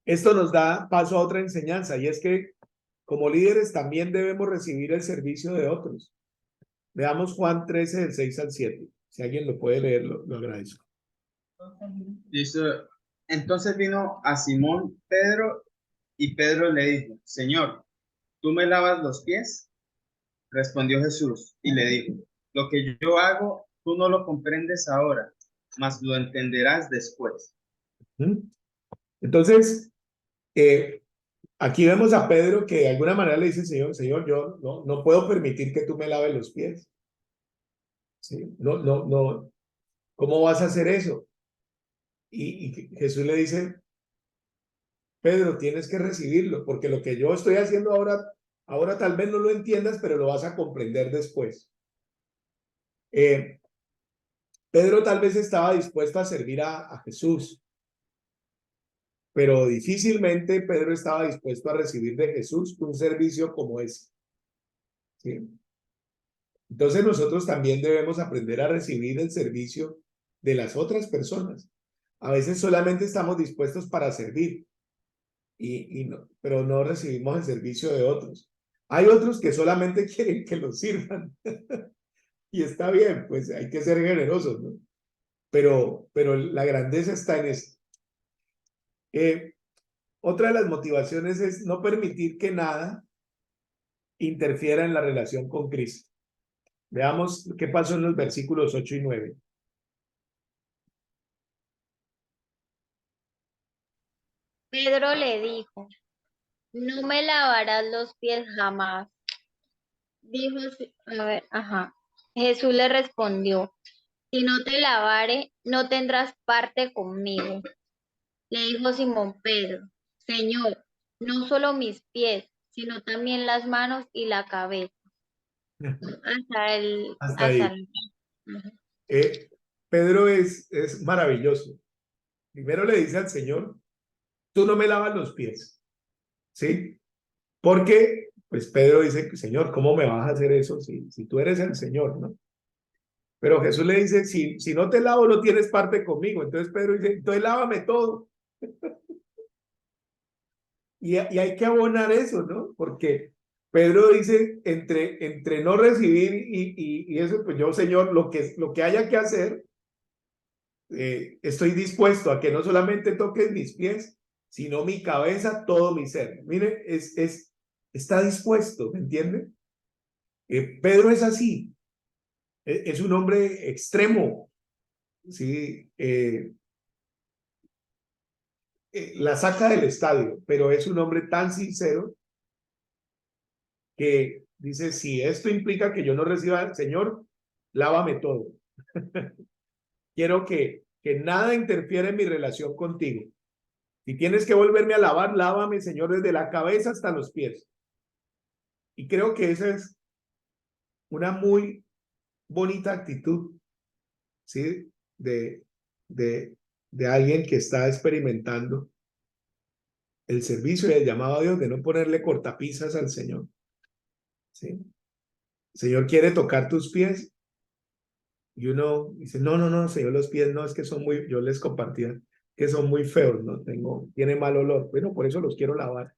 esto nos da paso a otra enseñanza, y es que como líderes también debemos recibir el servicio de otros. Veamos Juan 13, del 6 al 7. Si alguien lo puede leer, lo agradezco. Dice, entonces vino a Simón Pedro y Pedro le dijo, Señor, ¿tú me lavas los pies? Respondió Jesús y le dijo, lo que yo hago, tú no lo comprendes ahora, mas lo entenderás después. Entonces, aquí vemos a Pedro que de alguna manera le dice, Señor, yo no puedo permitir que tú me laves los pies. ¿Sí? No, ¿cómo vas a hacer eso? Y Jesús le dice, Pedro, tienes que recibirlo, porque lo que yo estoy haciendo ahora tal vez no lo entiendas, pero lo vas a comprender después. Pedro tal vez estaba dispuesto a servir a Jesús, pero difícilmente Pedro estaba dispuesto a recibir de Jesús un servicio como ese. ¿Sí? Entonces nosotros también debemos aprender a recibir el servicio de las otras personas. A veces solamente estamos dispuestos para servir, pero no recibimos el servicio de otros. Hay otros que solamente quieren que los sirvan. Y está bien, pues hay que ser generosos, ¿no? Pero la grandeza está en esto. Otra de las motivaciones es no permitir que nada interfiera en la relación con Cristo. Veamos qué pasó en los versículos 8 y 9. Pedro le dijo, no me lavarás los pies jamás. Dijo, Jesús le respondió, si no te lavare, no tendrás parte conmigo. Le dijo Simón Pedro, Señor, no solo mis pies, sino también las manos y la cabeza. Hasta ahí. Pedro es maravilloso. Primero le dice al Señor, tú no me lavas los pies, ¿sí? Porque, pues Pedro dice, Señor, ¿cómo me vas a hacer eso si tú eres el Señor, ¿no? Pero Jesús le dice, si no te lavo, no tienes parte conmigo. Entonces Pedro dice, entonces lávame todo. Y hay que abonar eso, ¿no? Porque Pedro dice, entre no recibir y eso, pues yo, Señor, lo que haya que hacer, estoy dispuesto a que no solamente toques mis pies, sino mi cabeza, todo mi ser. Mire, está dispuesto, ¿me entiende? Pedro es así, es un hombre extremo, ¿sí? La saca del estadio, pero es un hombre tan sincero que dice, si esto implica que yo no reciba, Señor, lávame todo. Quiero que nada interfiera en mi relación contigo. Si tienes que volverme a lavar, lávame, Señor, desde la cabeza hasta los pies. Y creo que esa es una muy bonita actitud, ¿sí? De alguien que está experimentando el servicio y el llamado a Dios, de no ponerle cortapisas al Señor, ¿sí? El Señor quiere tocar tus pies y uno dice, no, no, no, Señor, los pies no, es que son muy, yo les compartía que son muy feos, ¿no? Tiene mal olor. Bueno, por eso los quiero lavar.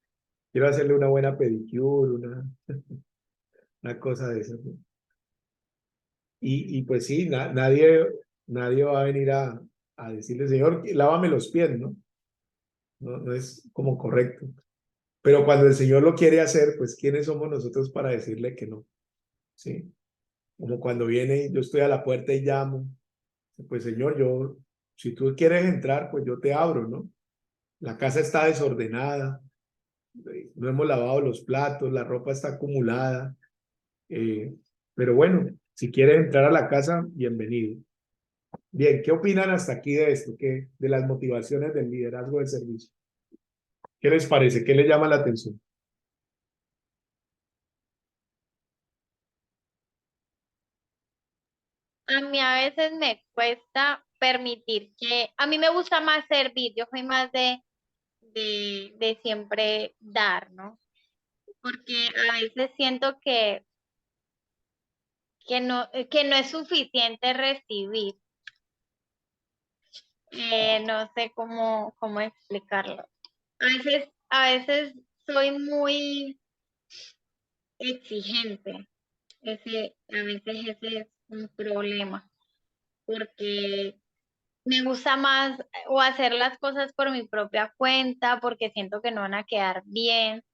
Quiero hacerle una buena pedicure, una cosa de esas, ¿no? Y pues sí, nadie va a venir a decirle, Señor, lávame los pies, ¿no? No es como correcto. Pero cuando el Señor lo quiere hacer, pues ¿quiénes somos nosotros para decirle que no? ¿Sí? Como cuando viene, yo estoy a la puerta y llamo, pues Señor, si tú quieres entrar, pues yo te abro, ¿no? La casa está desordenada, no hemos lavado los platos, la ropa está acumulada, pero bueno, si quieres entrar a la casa, bienvenido. Bien, ¿qué opinan hasta aquí de esto? De las motivaciones del liderazgo del servicio. ¿Qué les parece? ¿Qué les llama la atención? A mí a veces me cuesta permitir a mí me gusta más servir, yo soy más de siempre dar, ¿no? Porque a veces siento que no es suficiente recibir. No sé cómo explicarlo. A veces soy muy exigente. A veces ese es un problema, porque me gusta más o hacer las cosas por mi propia cuenta, porque siento que no van a quedar bien.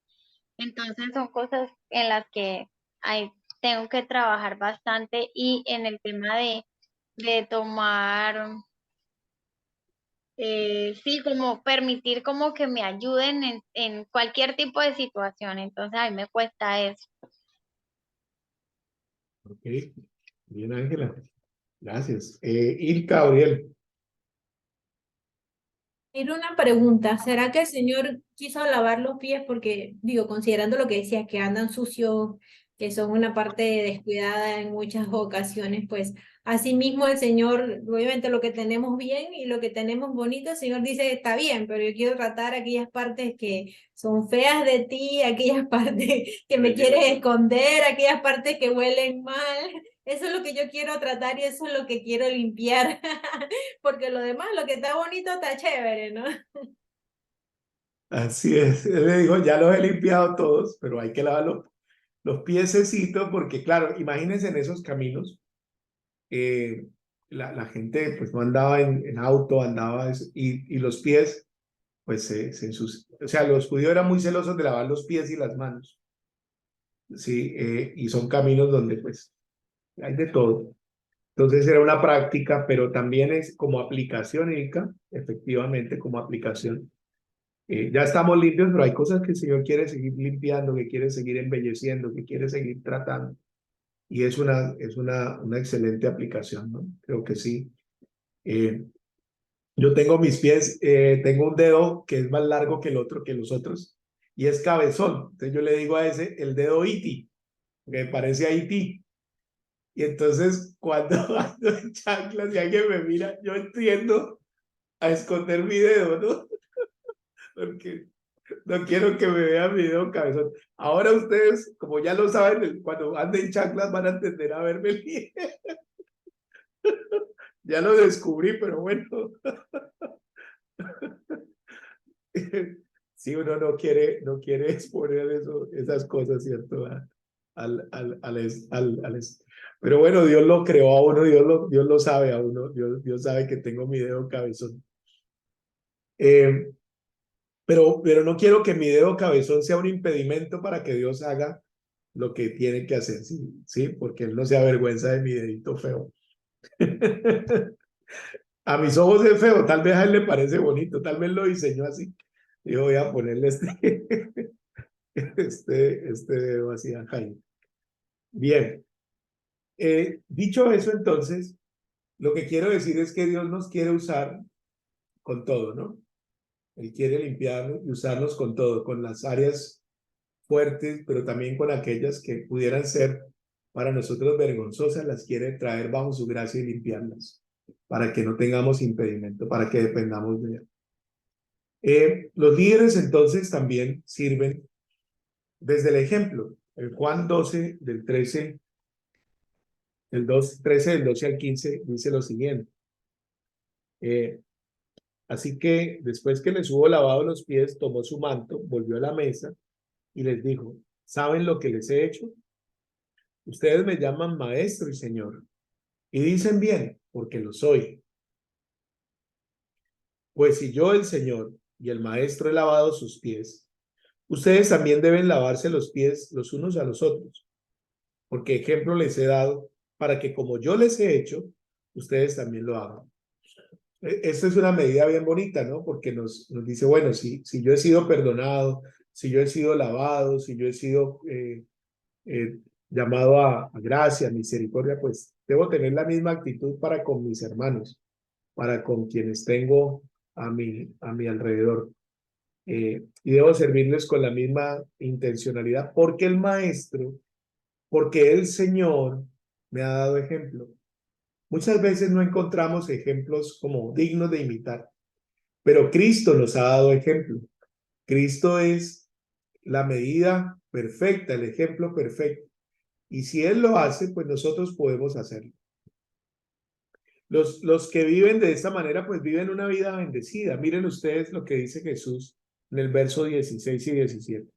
Entonces son cosas en las que tengo que trabajar bastante y en el tema de tomar, sí, como permitir como que me ayuden en cualquier tipo de situación. Entonces a mí me cuesta eso. Ok, bien, Ángela. Gracias. Ilka, Gabriel. Era una pregunta, ¿será que el Señor quiso lavar los pies? Porque, digo, considerando lo que decías, que andan sucios, que son una parte descuidada en muchas ocasiones, pues asimismo el Señor, obviamente lo que tenemos bien y lo que tenemos bonito, el Señor dice, está bien, pero yo quiero tratar aquellas partes que son feas de ti, aquellas partes que me quieres esconder, aquellas partes que huelen mal. Eso es lo que yo quiero tratar y eso es lo que quiero limpiar. Porque lo demás, lo que está bonito está chévere, ¿no? Así es. Él le dijo, ya los he limpiado todos, pero hay que lavar los piececitos porque, claro, imagínense en esos caminos, la gente pues no andaba en auto, y los pies pues se ensucian. O sea, los judíos eran muy celosos de lavar los pies y las manos, ¿sí? Y son caminos donde pues hay de todo. Entonces era una práctica, pero también es como aplicación, Ilka, efectivamente como aplicación. Ya estamos limpios, pero hay cosas que el Señor quiere seguir limpiando, que quiere seguir embelleciendo, que quiere seguir tratando. Y es una excelente aplicación, ¿no? Creo que sí. Yo tengo mis pies, tengo un dedo que es más largo que el otro, que los otros, y es cabezón. Entonces yo le digo a ese el dedo Iti, que parece a Iti. Y entonces cuando ando en chanclas y alguien me mira, yo entiendo a esconder mi dedo, ¿no? Porque no quiero que me vean mi dedo cabezón. Ahora ustedes, como ya lo saben, cuando anden chanclas van a entender a verme bien. Ya lo descubrí, pero bueno. Sí, uno no quiere exponer esas cosas, ¿cierto? Pero bueno, Dios lo creó a uno, Dios lo sabe a uno, Dios sabe que tengo mi dedo cabezón. Pero no quiero que mi dedo cabezón sea un impedimento para que Dios haga lo que tiene que hacer, ¿sí? Porque Él no se avergüenza de mi dedito feo. A mis ojos es feo, tal vez a Él le parece bonito, tal vez lo diseñó así. Yo voy a ponerle este dedo así a Jaime. Bien. Dicho eso, entonces, lo que quiero decir es que Dios nos quiere usar con todo, ¿no? Él quiere limpiarnos y usarnos con todo, con las áreas fuertes, pero también con aquellas que pudieran ser para nosotros vergonzosas, las quiere traer bajo su gracia y limpiarlas, para que no tengamos impedimento, para que dependamos de él. Los líderes entonces también sirven desde el ejemplo. El Juan 12, del 13, el 13 del 12 al 15, dice lo siguiente. Así que después que les hubo lavado los pies, tomó su manto, volvió a la mesa y les dijo, ¿saben lo que les he hecho? Ustedes me llaman maestro y señor, y dicen bien, porque lo soy. Pues si yo, el señor y el maestro, he lavado sus pies, ustedes también deben lavarse los pies los unos a los otros, porque ejemplo les he dado para que como yo les he hecho, ustedes también lo hagan. Esta es una medida bien bonita, ¿no? Porque nos dice, bueno, si yo he sido perdonado, si yo he sido lavado, si yo he sido llamado a gracia, misericordia, pues debo tener la misma actitud para con mis hermanos, para con quienes tengo a mi alrededor. Y debo servirles con la misma intencionalidad, porque el Maestro, porque el Señor me ha dado ejemplo. Muchas veces no encontramos ejemplos como dignos de imitar, pero Cristo nos ha dado ejemplo. Cristo es la medida perfecta, el ejemplo perfecto. Y si Él lo hace, pues nosotros podemos hacerlo. Los que viven de esta manera, pues viven una vida bendecida. Miren ustedes lo que dice Jesús en el verso 16 y 17.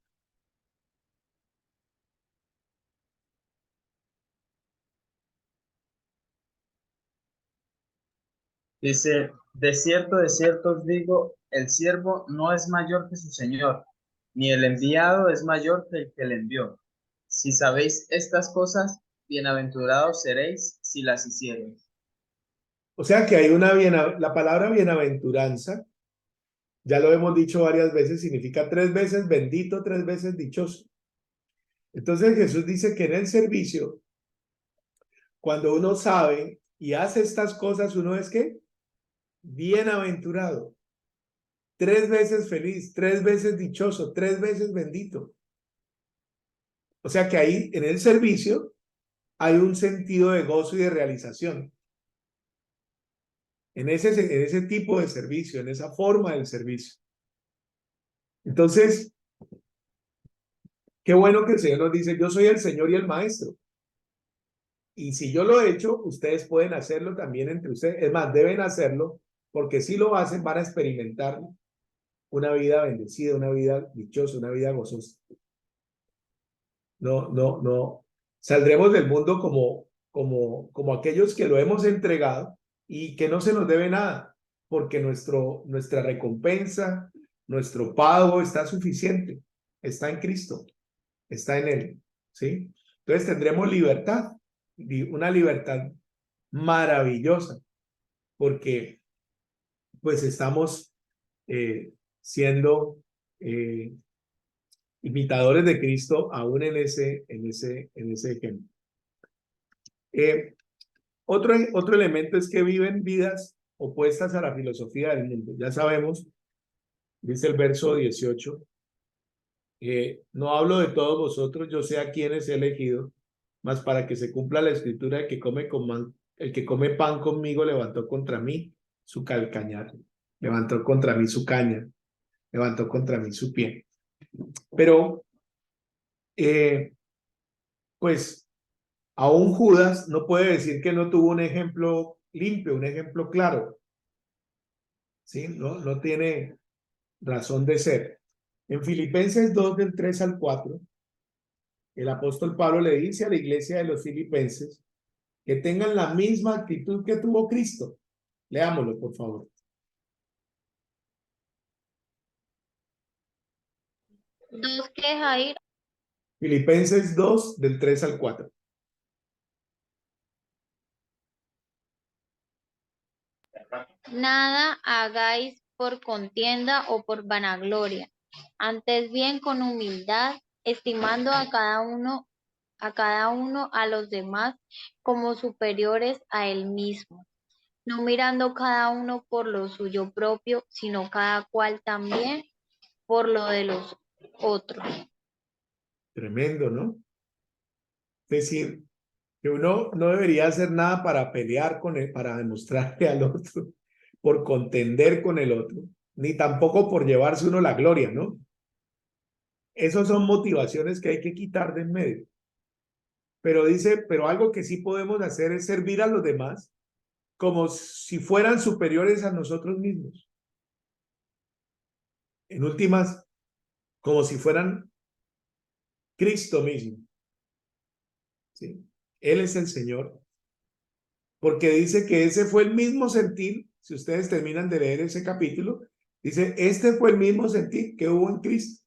Dice, de cierto os digo, el siervo no es mayor que su señor, ni el enviado es mayor que el que le envió. Si sabéis estas cosas, bienaventurados seréis si las hiciereis. O sea que hay la palabra bienaventuranza, ya lo hemos dicho varias veces, significa 3 veces bendito, 3 veces dichoso. Entonces Jesús dice que en el servicio, cuando uno sabe y hace estas cosas, uno es ¿qué? Bienaventurado. 3 veces feliz, 3 veces dichoso, 3 veces bendito. O sea que ahí en el servicio hay un sentido de gozo y de realización. En ese tipo de servicio, en esa forma del servicio. Entonces, qué bueno que el Señor nos dice, yo soy el Señor y el Maestro. Y si yo lo he hecho, ustedes pueden hacerlo también entre ustedes. Es más, deben hacerlo, porque si lo hacen, van a experimentar una vida bendecida, una vida dichosa, una vida gozosa. No. Saldremos del mundo como aquellos que lo hemos entregado y que no se nos debe nada, porque nuestra recompensa, nuestro pago está suficiente, está en Cristo, está en Él, ¿sí? Entonces tendremos libertad, una libertad maravillosa, porque pues estamos siendo imitadores de Cristo aún en ese ejemplo. Otro elemento es que viven vidas opuestas a la filosofía del mundo. Ya sabemos, dice el verso 18, no hablo de todos vosotros, yo sé a quienes he elegido, mas para que se cumpla la escritura, el que come pan conmigo levantó contra mí su calcañar, levantó contra mí su caña, levantó contra mí su pie. Pero, pues, aún Judas no puede decir que no tuvo un ejemplo limpio, un ejemplo claro. ¿Sí? No tiene razón de ser. En Filipenses 2, del 3 al 4, el apóstol Pablo le dice a la iglesia de los filipenses que tengan la misma actitud que tuvo Cristo. Leámoslo, por favor. Dos que Jair, Filipenses 2, del 3 al 4. nada hagáis por contienda o por vanagloria, antes bien con humildad, estimando a cada uno a los demás como superiores a él mismo, no mirando cada uno por lo suyo propio, sino cada cual también por lo de los otros. Tremendo, ¿no? Es decir, que uno no debería hacer nada para pelear con él, para demostrarle al otro, por contender con el otro, ni tampoco por llevarse uno la gloria, ¿no? Esas son motivaciones que hay que quitar de en medio. Pero dice, pero algo que sí podemos hacer es servir a los demás como si fueran superiores a nosotros mismos. En últimas, como si fueran Cristo mismo. ¿Sí? Él es el Señor. Porque dice que ese fue el mismo sentir, si ustedes terminan de leer ese capítulo, dice, este fue el mismo sentir que hubo en Cristo,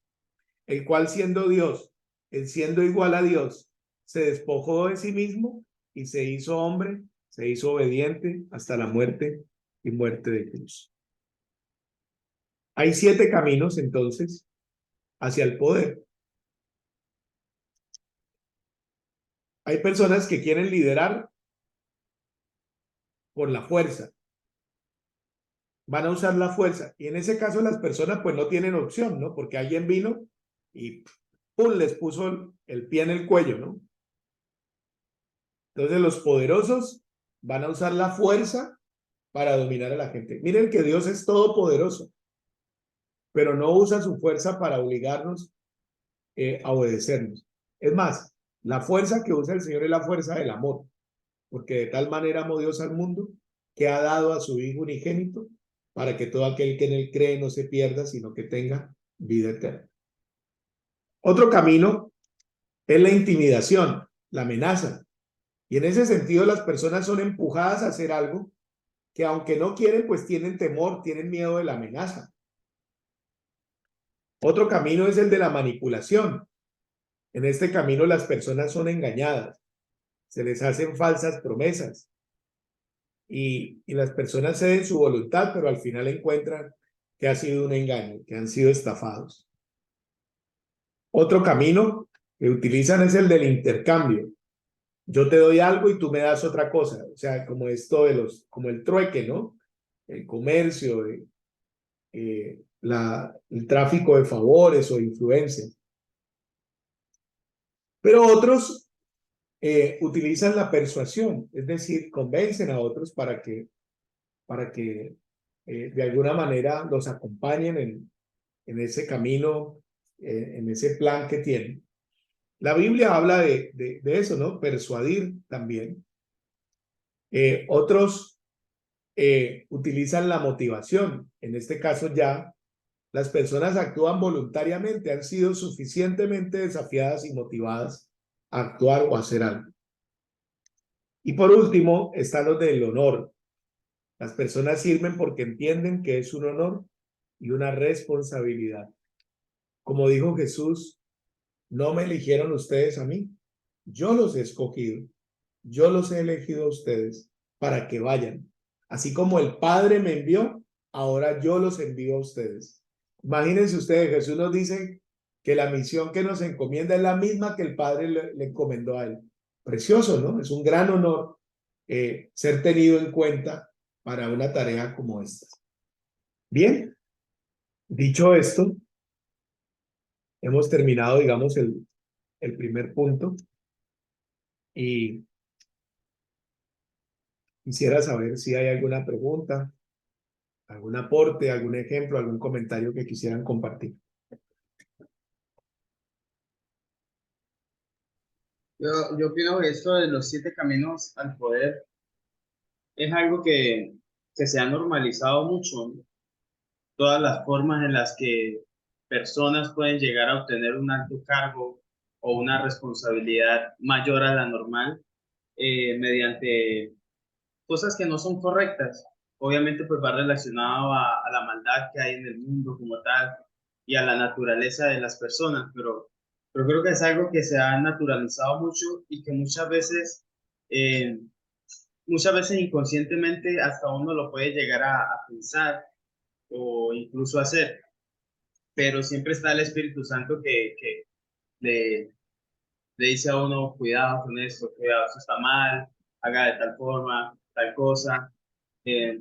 el cual siendo Dios, él siendo igual a Dios, se despojó de sí mismo y se hizo hombre, se hizo obediente hasta la muerte y muerte de cruz. Hay 7 caminos entonces hacia el poder. Hay personas que quieren liderar por la fuerza. Van a usar la fuerza. Y en ese caso las personas pues no tienen opción, ¿no? Porque alguien vino y ¡pum! Les puso el pie en el cuello, ¿no? Entonces los poderosos van a usar la fuerza para dominar a la gente. Miren que Dios es todopoderoso, pero no usa su fuerza para obligarnos a obedecernos. Es más, la fuerza que usa el Señor es la fuerza del amor, porque de tal manera amó Dios al mundo que ha dado a su Hijo unigénito para que todo aquel que en él cree no se pierda, sino que tenga vida eterna. Otro camino es la intimidación, la amenaza. Y en ese sentido las personas son empujadas a hacer algo que aunque no quieren, pues tienen temor, tienen miedo de la amenaza. Otro camino es el de la manipulación. En este camino las personas son engañadas, se les hacen falsas promesas y las personas ceden su voluntad, pero al final encuentran que ha sido un engaño, que han sido estafados. Otro camino que utilizan es el del intercambio. Yo te doy algo y tú me das otra cosa. O sea, como esto de como el trueque, ¿no? El comercio, el tráfico de favores o influencia. Pero otros utilizan la persuasión, es decir, convencen a otros para que de alguna manera los acompañen en ese camino, en ese plan que tienen. La Biblia habla de eso, ¿no? Persuadir también. Otros utilizan la motivación. En este caso ya las personas actúan voluntariamente, han sido suficientemente desafiadas y motivadas a actuar o a hacer algo. Y por último están los del honor. Las personas sirven porque entienden que es un honor y una responsabilidad. Como dijo Jesús, no me eligieron ustedes a mí, yo los he escogido, yo los he elegido a ustedes para que vayan. Así como el Padre me envió, ahora yo los envío a ustedes. Imagínense ustedes, Jesús nos dice que la misión que nos encomienda es la misma que el Padre le encomendó a él. Precioso, ¿no? Es un gran honor ser tenido en cuenta para una tarea como esta. Bien, dicho esto, hemos terminado, digamos, el primer punto y quisiera saber si hay alguna pregunta, algún aporte, algún ejemplo, algún comentario que quisieran compartir. Yo opino que esto de los 7 caminos al poder es algo que se ha normalizado mucho, ¿no? Todas las formas en las que personas pueden llegar a obtener un alto cargo o una responsabilidad mayor a la normal mediante cosas que no son correctas. Obviamente pues va relacionado a la maldad que hay en el mundo como tal y a la naturaleza de las personas, pero creo que es algo que se ha naturalizado mucho y que eh, muchas veces inconscientemente hasta uno lo puede llegar a pensar o incluso hacer, pero siempre está el Espíritu Santo que le, le dice a uno, cuidado con esto, cuidado, eso está mal, haga de tal forma, tal cosa,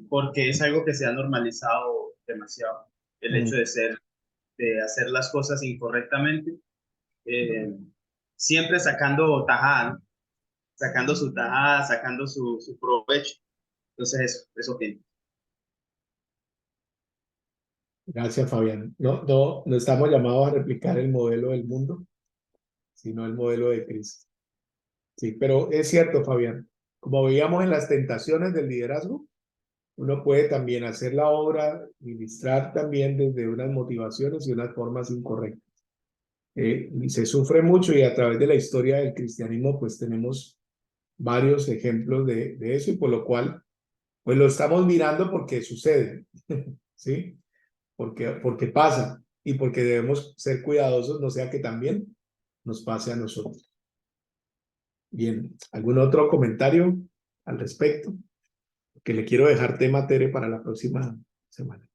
porque es algo que se ha normalizado demasiado, el hecho de hacer las cosas incorrectamente, siempre sacando tajada, ¿no? sacando su tajada, sacando su provecho. Entonces eso tiene. Gracias, Fabián. No estamos llamados a replicar el modelo del mundo, sino el modelo de Cristo. Sí, pero es cierto, Fabián. Como veíamos en las tentaciones del liderazgo, uno puede también hacer la obra, ministrar también desde unas motivaciones y unas formas incorrectas. Y se sufre mucho y a través de la historia del cristianismo pues tenemos varios ejemplos de eso y por lo cual pues lo estamos mirando porque sucede, ¿sí? Porque pasa y porque debemos ser cuidadosos, no sea que también nos pase a nosotros. Bien, ¿algún otro comentario al respecto? Que le quiero dejar tema, Tere, para la próxima semana.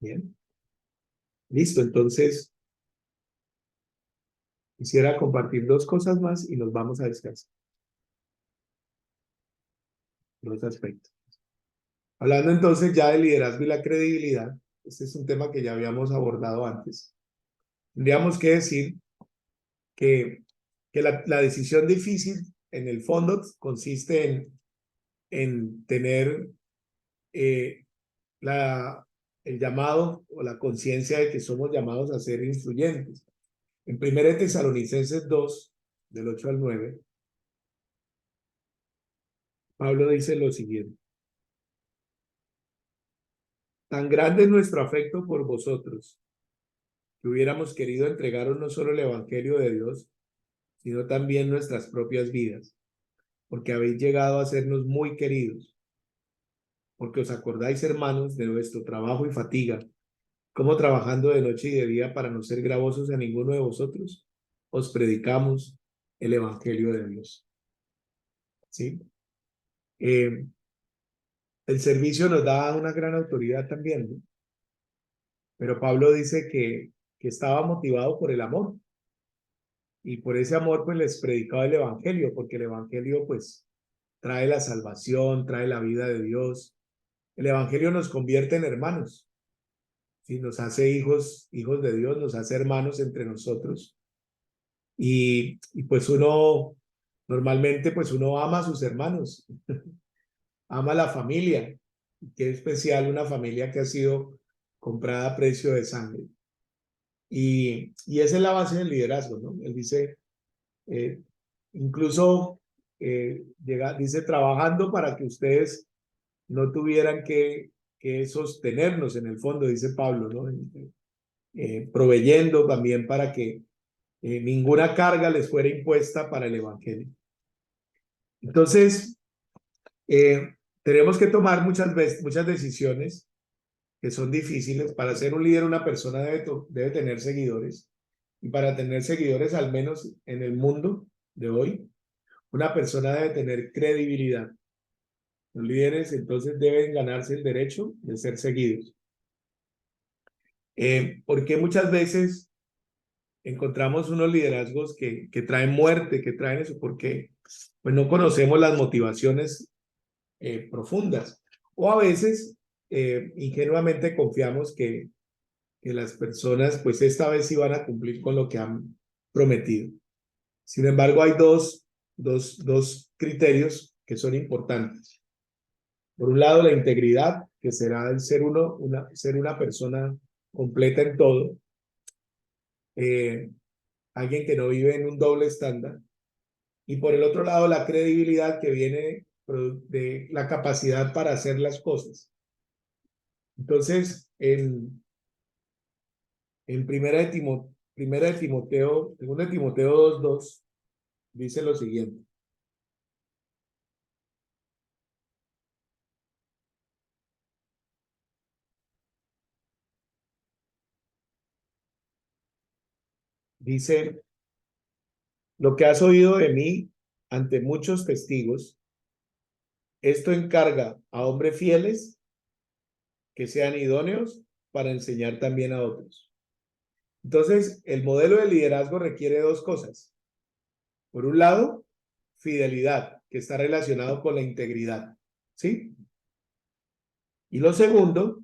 Bien. Listo, entonces quisiera compartir dos cosas más y nos vamos a descansar. Dos aspectos. Hablando entonces ya del liderazgo y la credibilidad, este es un tema que ya habíamos abordado antes. Tendríamos que decir que la decisión difícil en el fondo consiste en tener el llamado o la conciencia de que somos llamados a ser influyentes. En 1 Tesalonicenses 2, del 8 al 9, Pablo dice lo siguiente. Tan grande es nuestro afecto por vosotros, que hubiéramos querido entregaros no solo el Evangelio de Dios, sino también nuestras propias vidas, porque habéis llegado a sernos muy queridos, porque os acordáis, hermanos, de nuestro trabajo y fatiga, como trabajando de noche y de día para no ser gravosos a ninguno de vosotros, os predicamos el Evangelio de Dios. ¿Sí? El servicio nos da una gran autoridad también, ¿no? Pero Pablo dice que estaba motivado por el amor. Y por ese amor, pues les predicaba el Evangelio, porque el Evangelio, pues, trae la salvación, trae la vida de Dios. El Evangelio nos convierte en hermanos. ¿Sí? Nos hace hijos de Dios, nos hace hermanos entre nosotros. Y pues uno, normalmente, pues uno ama a sus hermanos, ama a la familia. Qué especial una familia que ha sido comprada a precio de sangre. Y esa es la base del liderazgo, ¿no? Él dice, incluso dice, trabajando para que ustedes no tuvieran que sostenernos en el fondo, dice Pablo, ¿no? Proveyendo también para que ninguna carga les fuera impuesta para el Evangelio. Entonces, tenemos que tomar muchas decisiones que son difíciles. Para ser un líder, una persona debe tener seguidores. Y para tener seguidores, al menos en el mundo de hoy, una persona debe tener credibilidad. Los líderes entonces deben ganarse el derecho de ser seguidos. Porque muchas veces encontramos unos liderazgos que traen muerte, que traen eso, porque pues no conocemos las motivaciones profundas. O a veces ingenuamente confiamos que las personas pues esta vez sí van a cumplir con lo que han prometido. Sin embargo, hay dos criterios que son importantes. Por un lado, la integridad, que será el ser una persona completa en todo. Alguien que no vive en un doble estándar. Y por el otro lado, la credibilidad que viene de la capacidad para hacer las cosas. Entonces, en 2 de Timoteo 2:2, dice lo siguiente. Dice, lo que has oído de mí ante muchos testigos, esto encarga a hombres fieles que sean idóneos para enseñar también a otros. Entonces, el modelo de liderazgo requiere dos cosas. Por un lado, fidelidad, que está relacionado con la integridad, ¿sí? Y lo segundo,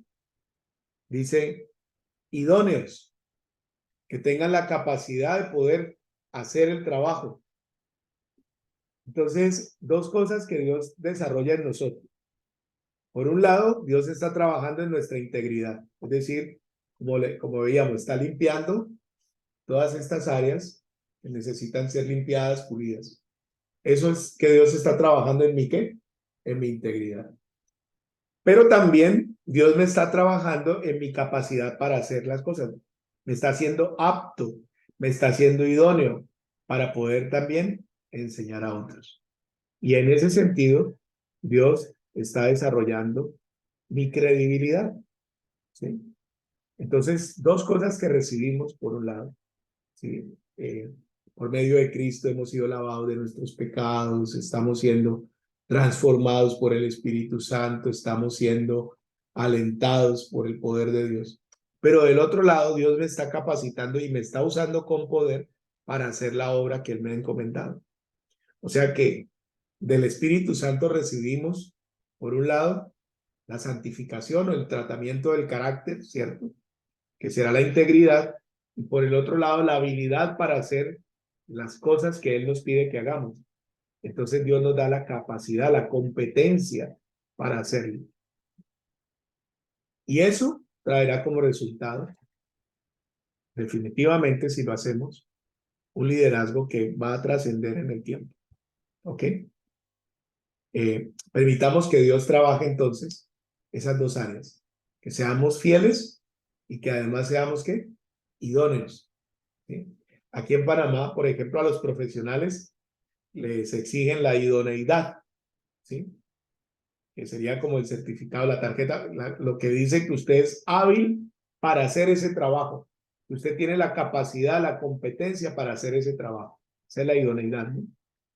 dice, idóneos, que tengan la capacidad de poder hacer el trabajo. Entonces, dos cosas que Dios desarrolla en nosotros. Por un lado, Dios está trabajando en nuestra integridad, es decir, como veíamos, está limpiando todas estas áreas que necesitan ser limpiadas, pulidas. Eso es que Dios está trabajando en mi ¿qué? En mi integridad. Pero también Dios me está trabajando en mi capacidad para hacer las cosas. Me está haciendo apto, me está haciendo idóneo para poder también enseñar a otros. Y en ese sentido, Dios está desarrollando mi credibilidad. ¿Sí? Entonces, dos cosas que recibimos, por un lado, ¿sí? Por medio de Cristo hemos sido lavados de nuestros pecados, estamos siendo transformados por el Espíritu Santo, estamos siendo alentados por el poder de Dios. Pero del otro lado, Dios me está capacitando y me está usando con poder para hacer la obra que Él me ha encomendado. O sea que del Espíritu Santo recibimos, por un lado, la santificación o el tratamiento del carácter, ¿cierto? Que será la integridad, y por el otro lado, la habilidad para hacer las cosas que Él nos pide que hagamos. Entonces Dios nos da la capacidad, la competencia para hacerlo. Y eso traerá como resultado, definitivamente, si lo hacemos, un liderazgo que va a trascender en el tiempo. ¿Ok? Permitamos que Dios trabaje entonces esas dos áreas. Que seamos fieles y que además seamos, ¿qué? Idóneos. ¿Sí? Aquí en Panamá, por ejemplo, a los profesionales les exigen la idoneidad, ¿sí? Que sería como el certificado, la tarjeta, lo que dice que usted es hábil para hacer ese trabajo, que usted tiene la capacidad, la competencia para hacer ese trabajo. Esa es la idoneidad, ¿no?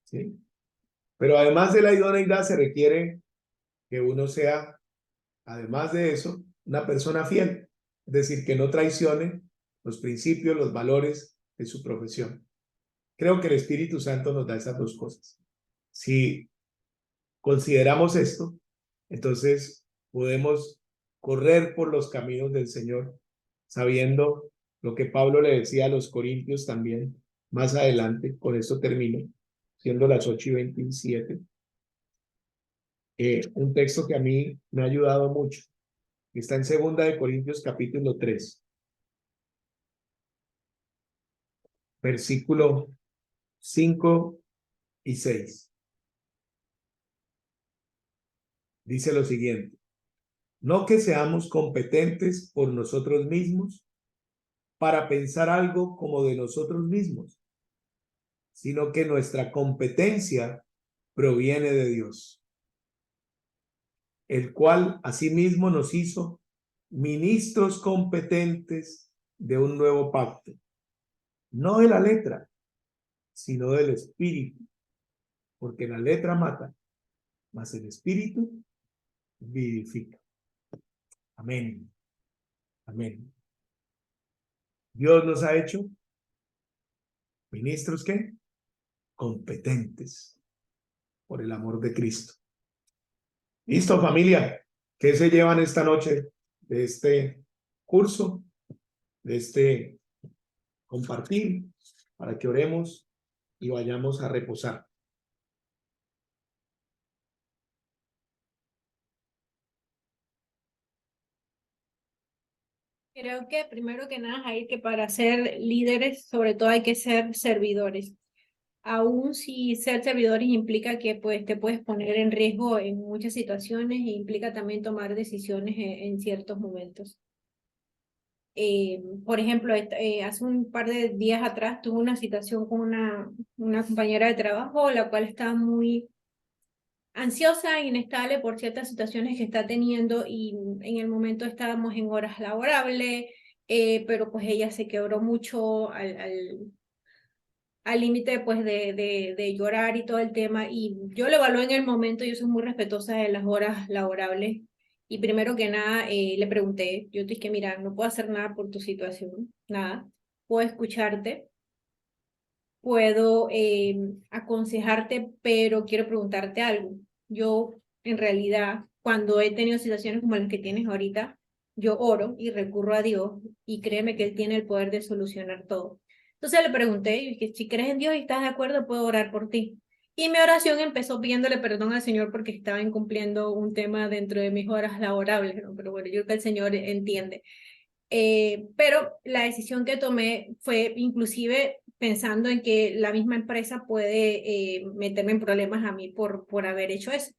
¿Sí? Pero además de la idoneidad se requiere que uno sea, además de eso, una persona fiel, es decir, que no traicione los principios, los valores de su profesión. Creo que el Espíritu Santo nos da esas dos cosas. Si consideramos esto, entonces podemos correr por los caminos del Señor, sabiendo lo que Pablo le decía a los corintios también, más adelante, con esto termino, siendo las 8:27. Un texto que a mí me ha ayudado mucho, que está en 2 Corintios capítulo 3, versículo 5 y 6. Dice lo siguiente: no que seamos competentes por nosotros mismos para pensar algo como de nosotros mismos, sino que nuestra competencia proviene de Dios, el cual asimismo nos hizo ministros competentes de un nuevo pacto, no de la letra, sino del espíritu, porque la letra mata, mas el espíritu vivifica. Amén. Amén. Dios nos ha hecho ministros, ¿qué? Competentes por el amor de Cristo. ¿Listo, familia? ¿Qué se llevan esta noche de este curso, de este compartir, para que oremos y vayamos a reposar? Creo que primero que nada hay que para ser líderes, sobre todo hay que ser servidores. Aún si ser servidores implica que pues te puedes poner en riesgo en muchas situaciones e implica también tomar decisiones en ciertos momentos. Por ejemplo, hace un par de días atrás tuve una situación con una compañera de trabajo, la cual estaba muy ansiosa e inestable por ciertas situaciones que está teniendo y en el momento estábamos en horas laborables, pero pues ella se quebró mucho al límite pues de llorar y todo el tema, y yo lo evalué en el momento. Yo soy muy respetuosa de las horas laborables y primero que nada le pregunté, yo te dije, mira, no puedo hacer nada por tu situación, nada, puedo escucharte, puedo aconsejarte, pero quiero preguntarte algo. Yo, en realidad, cuando he tenido situaciones como las que tienes ahorita, yo oro y recurro a Dios y créeme que Él tiene el poder de solucionar todo. Entonces le pregunté, y dije, si crees en Dios y estás de acuerdo, puedo orar por ti. Y mi oración empezó pidiéndole perdón al Señor porque estaba incumpliendo un tema dentro de mis horas laborables, ¿no? Pero bueno, yo creo que el Señor entiende. Pero la decisión que tomé fue inclusive pensando en que la misma empresa puede meterme en problemas a mí por haber hecho eso.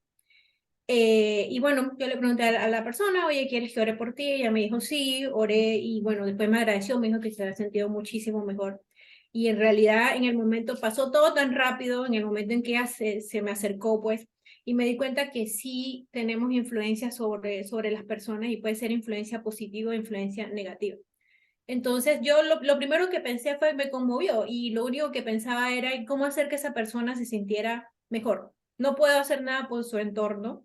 Y bueno, yo le pregunté a la persona, oye, ¿quieres que ore por ti? Ella me dijo sí, oré y bueno, después me agradeció, me dijo que se había sentido muchísimo mejor. Y en realidad en el momento pasó todo tan rápido, en el momento en que ella se me acercó, pues, y me di cuenta que sí tenemos influencia sobre las personas y puede ser influencia positiva o influencia negativa. Entonces yo lo primero que pensé fue, me conmovió y lo único que pensaba era cómo hacer que esa persona se sintiera mejor. No puedo hacer nada por su entorno,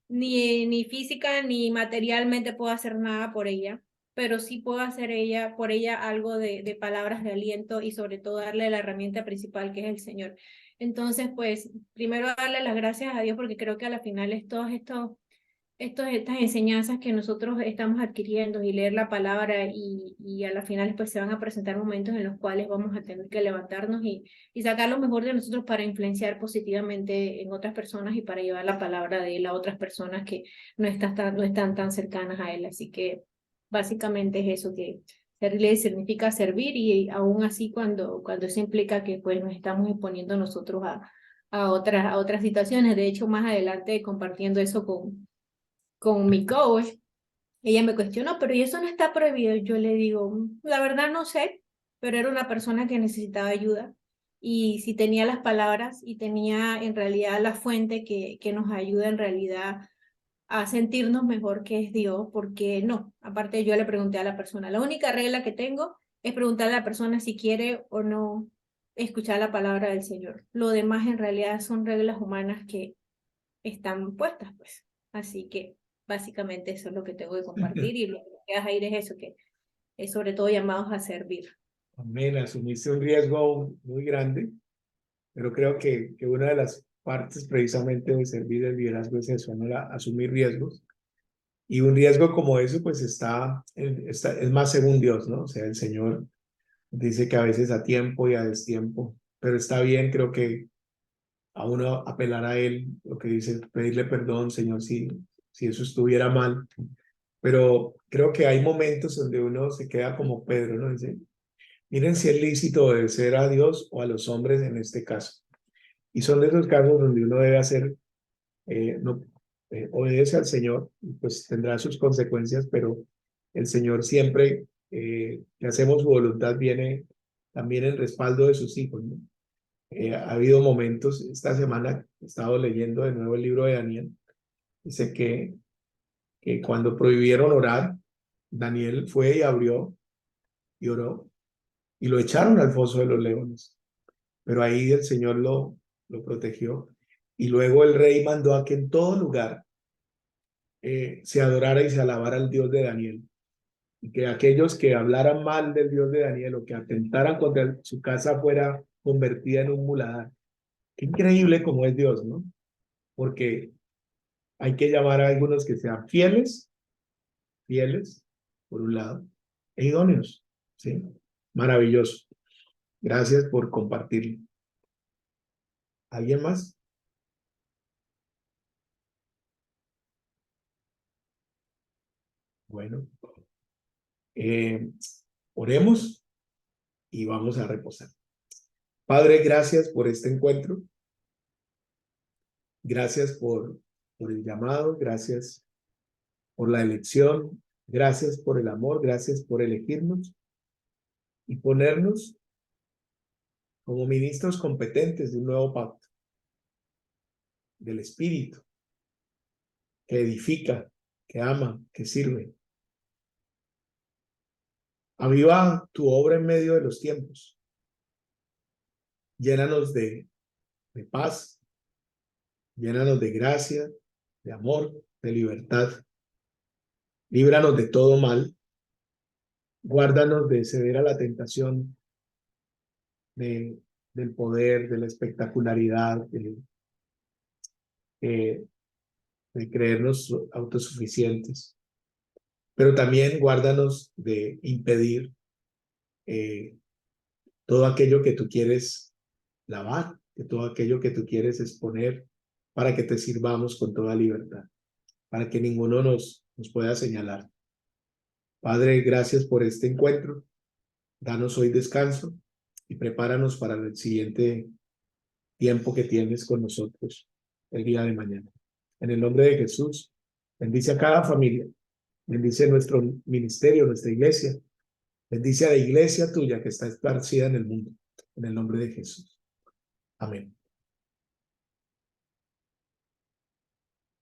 ni física ni materialmente puedo hacer nada por ella, pero sí puedo hacer por ella algo de palabras de aliento y sobre todo darle la herramienta principal que es el Señor. Entonces, pues, primero darle las gracias a Dios porque creo que a la final es todos estas enseñanzas que nosotros estamos adquiriendo y leer la palabra y a la final pues se van a presentar momentos en los cuales vamos a tener que levantarnos y sacar lo mejor de nosotros para influenciar positivamente en otras personas y para llevar la palabra de él a otras personas que no están tan cercanas a él. Así que básicamente es eso, que servirle significa servir y aún así cuando eso implica que pues nos estamos exponiendo nosotros a otras situaciones. De hecho, más adelante compartiendo eso con mi coach, ella me cuestionó, pero ¿y eso no está prohibido? Yo le digo, la verdad no sé, pero era una persona que necesitaba ayuda. Y si tenía las palabras y tenía en realidad la fuente que nos ayuda en realidad a sentirnos mejor, que es Dios, porque no. Aparte yo le pregunté a la persona, la única regla que tengo es preguntarle a la persona si quiere o no escuchar la palabra del Señor. Lo demás en realidad son reglas humanas que están puestas, pues. Así que básicamente eso es lo que tengo que compartir y lo que vas a ir es eso, que es sobre todo llamados a servir. Amén, asumiste un riesgo muy grande, pero creo que una de las partes precisamente de servir el liderazgo es eso, ¿no? Asumir riesgos. Y un riesgo como eso, pues es más según Dios, ¿no? O sea, el Señor dice que a veces a tiempo y a destiempo, pero está bien, creo que a uno apelar a Él, lo que dice, pedirle perdón, Señor, si eso estuviera mal. Pero creo que hay momentos donde uno se queda como Pedro, ¿no? Dice, miren si es lícito obedecer a Dios o a los hombres en este caso. Y son de esos casos donde uno debe hacer, no, obedece al Señor, pues tendrá sus consecuencias, pero el Señor siempre que hacemos su voluntad viene también el respaldo de sus hijos, ¿no? Ha habido momentos, esta semana he estado leyendo de nuevo el libro de Daniel, dice que cuando prohibieron orar, Daniel fue y abrió y oró y lo echaron al foso de los leones, pero ahí el Señor lo protegió y luego el rey mandó a que en todo lugar se adorara y se alabara al Dios de Daniel y que aquellos que hablaran mal del Dios de Daniel o que atentaran contra su casa fuera convertida en un muladar. Qué increíble como es Dios, ¿no? Porque hay que llamar a algunos que sean fieles, por un lado, e idóneos, ¿sí? Maravilloso. Gracias por compartirlo. ¿Alguien más? Bueno, oremos y vamos a reposar. Padre, gracias por este encuentro. Gracias por el llamado. Gracias por la elección. Gracias por el amor. Gracias por elegirnos y ponernos como ministros competentes de un nuevo pacto, del Espíritu, que edifica, que ama, que sirve. Aviva tu obra en medio de los tiempos. Llénanos de paz, llénanos de gracia, de amor, de libertad. Líbranos de todo mal. Guárdanos de ceder a la tentación del poder, de la espectacularidad, de creernos autosuficientes. pero también guárdanos de impedir todo aquello que tú quieres lavar, que todo aquello que tú quieres exponer para que te sirvamos con toda libertad, para que ninguno nos pueda señalar. Padre, gracias por este encuentro. Danos hoy descanso y prepáranos para el siguiente tiempo que tienes con nosotros el día de mañana. En el nombre de Jesús, bendice a cada familia, bendice nuestro ministerio, nuestra iglesia, bendice a la iglesia tuya que está esparcida en el mundo. En el nombre de Jesús. Amén.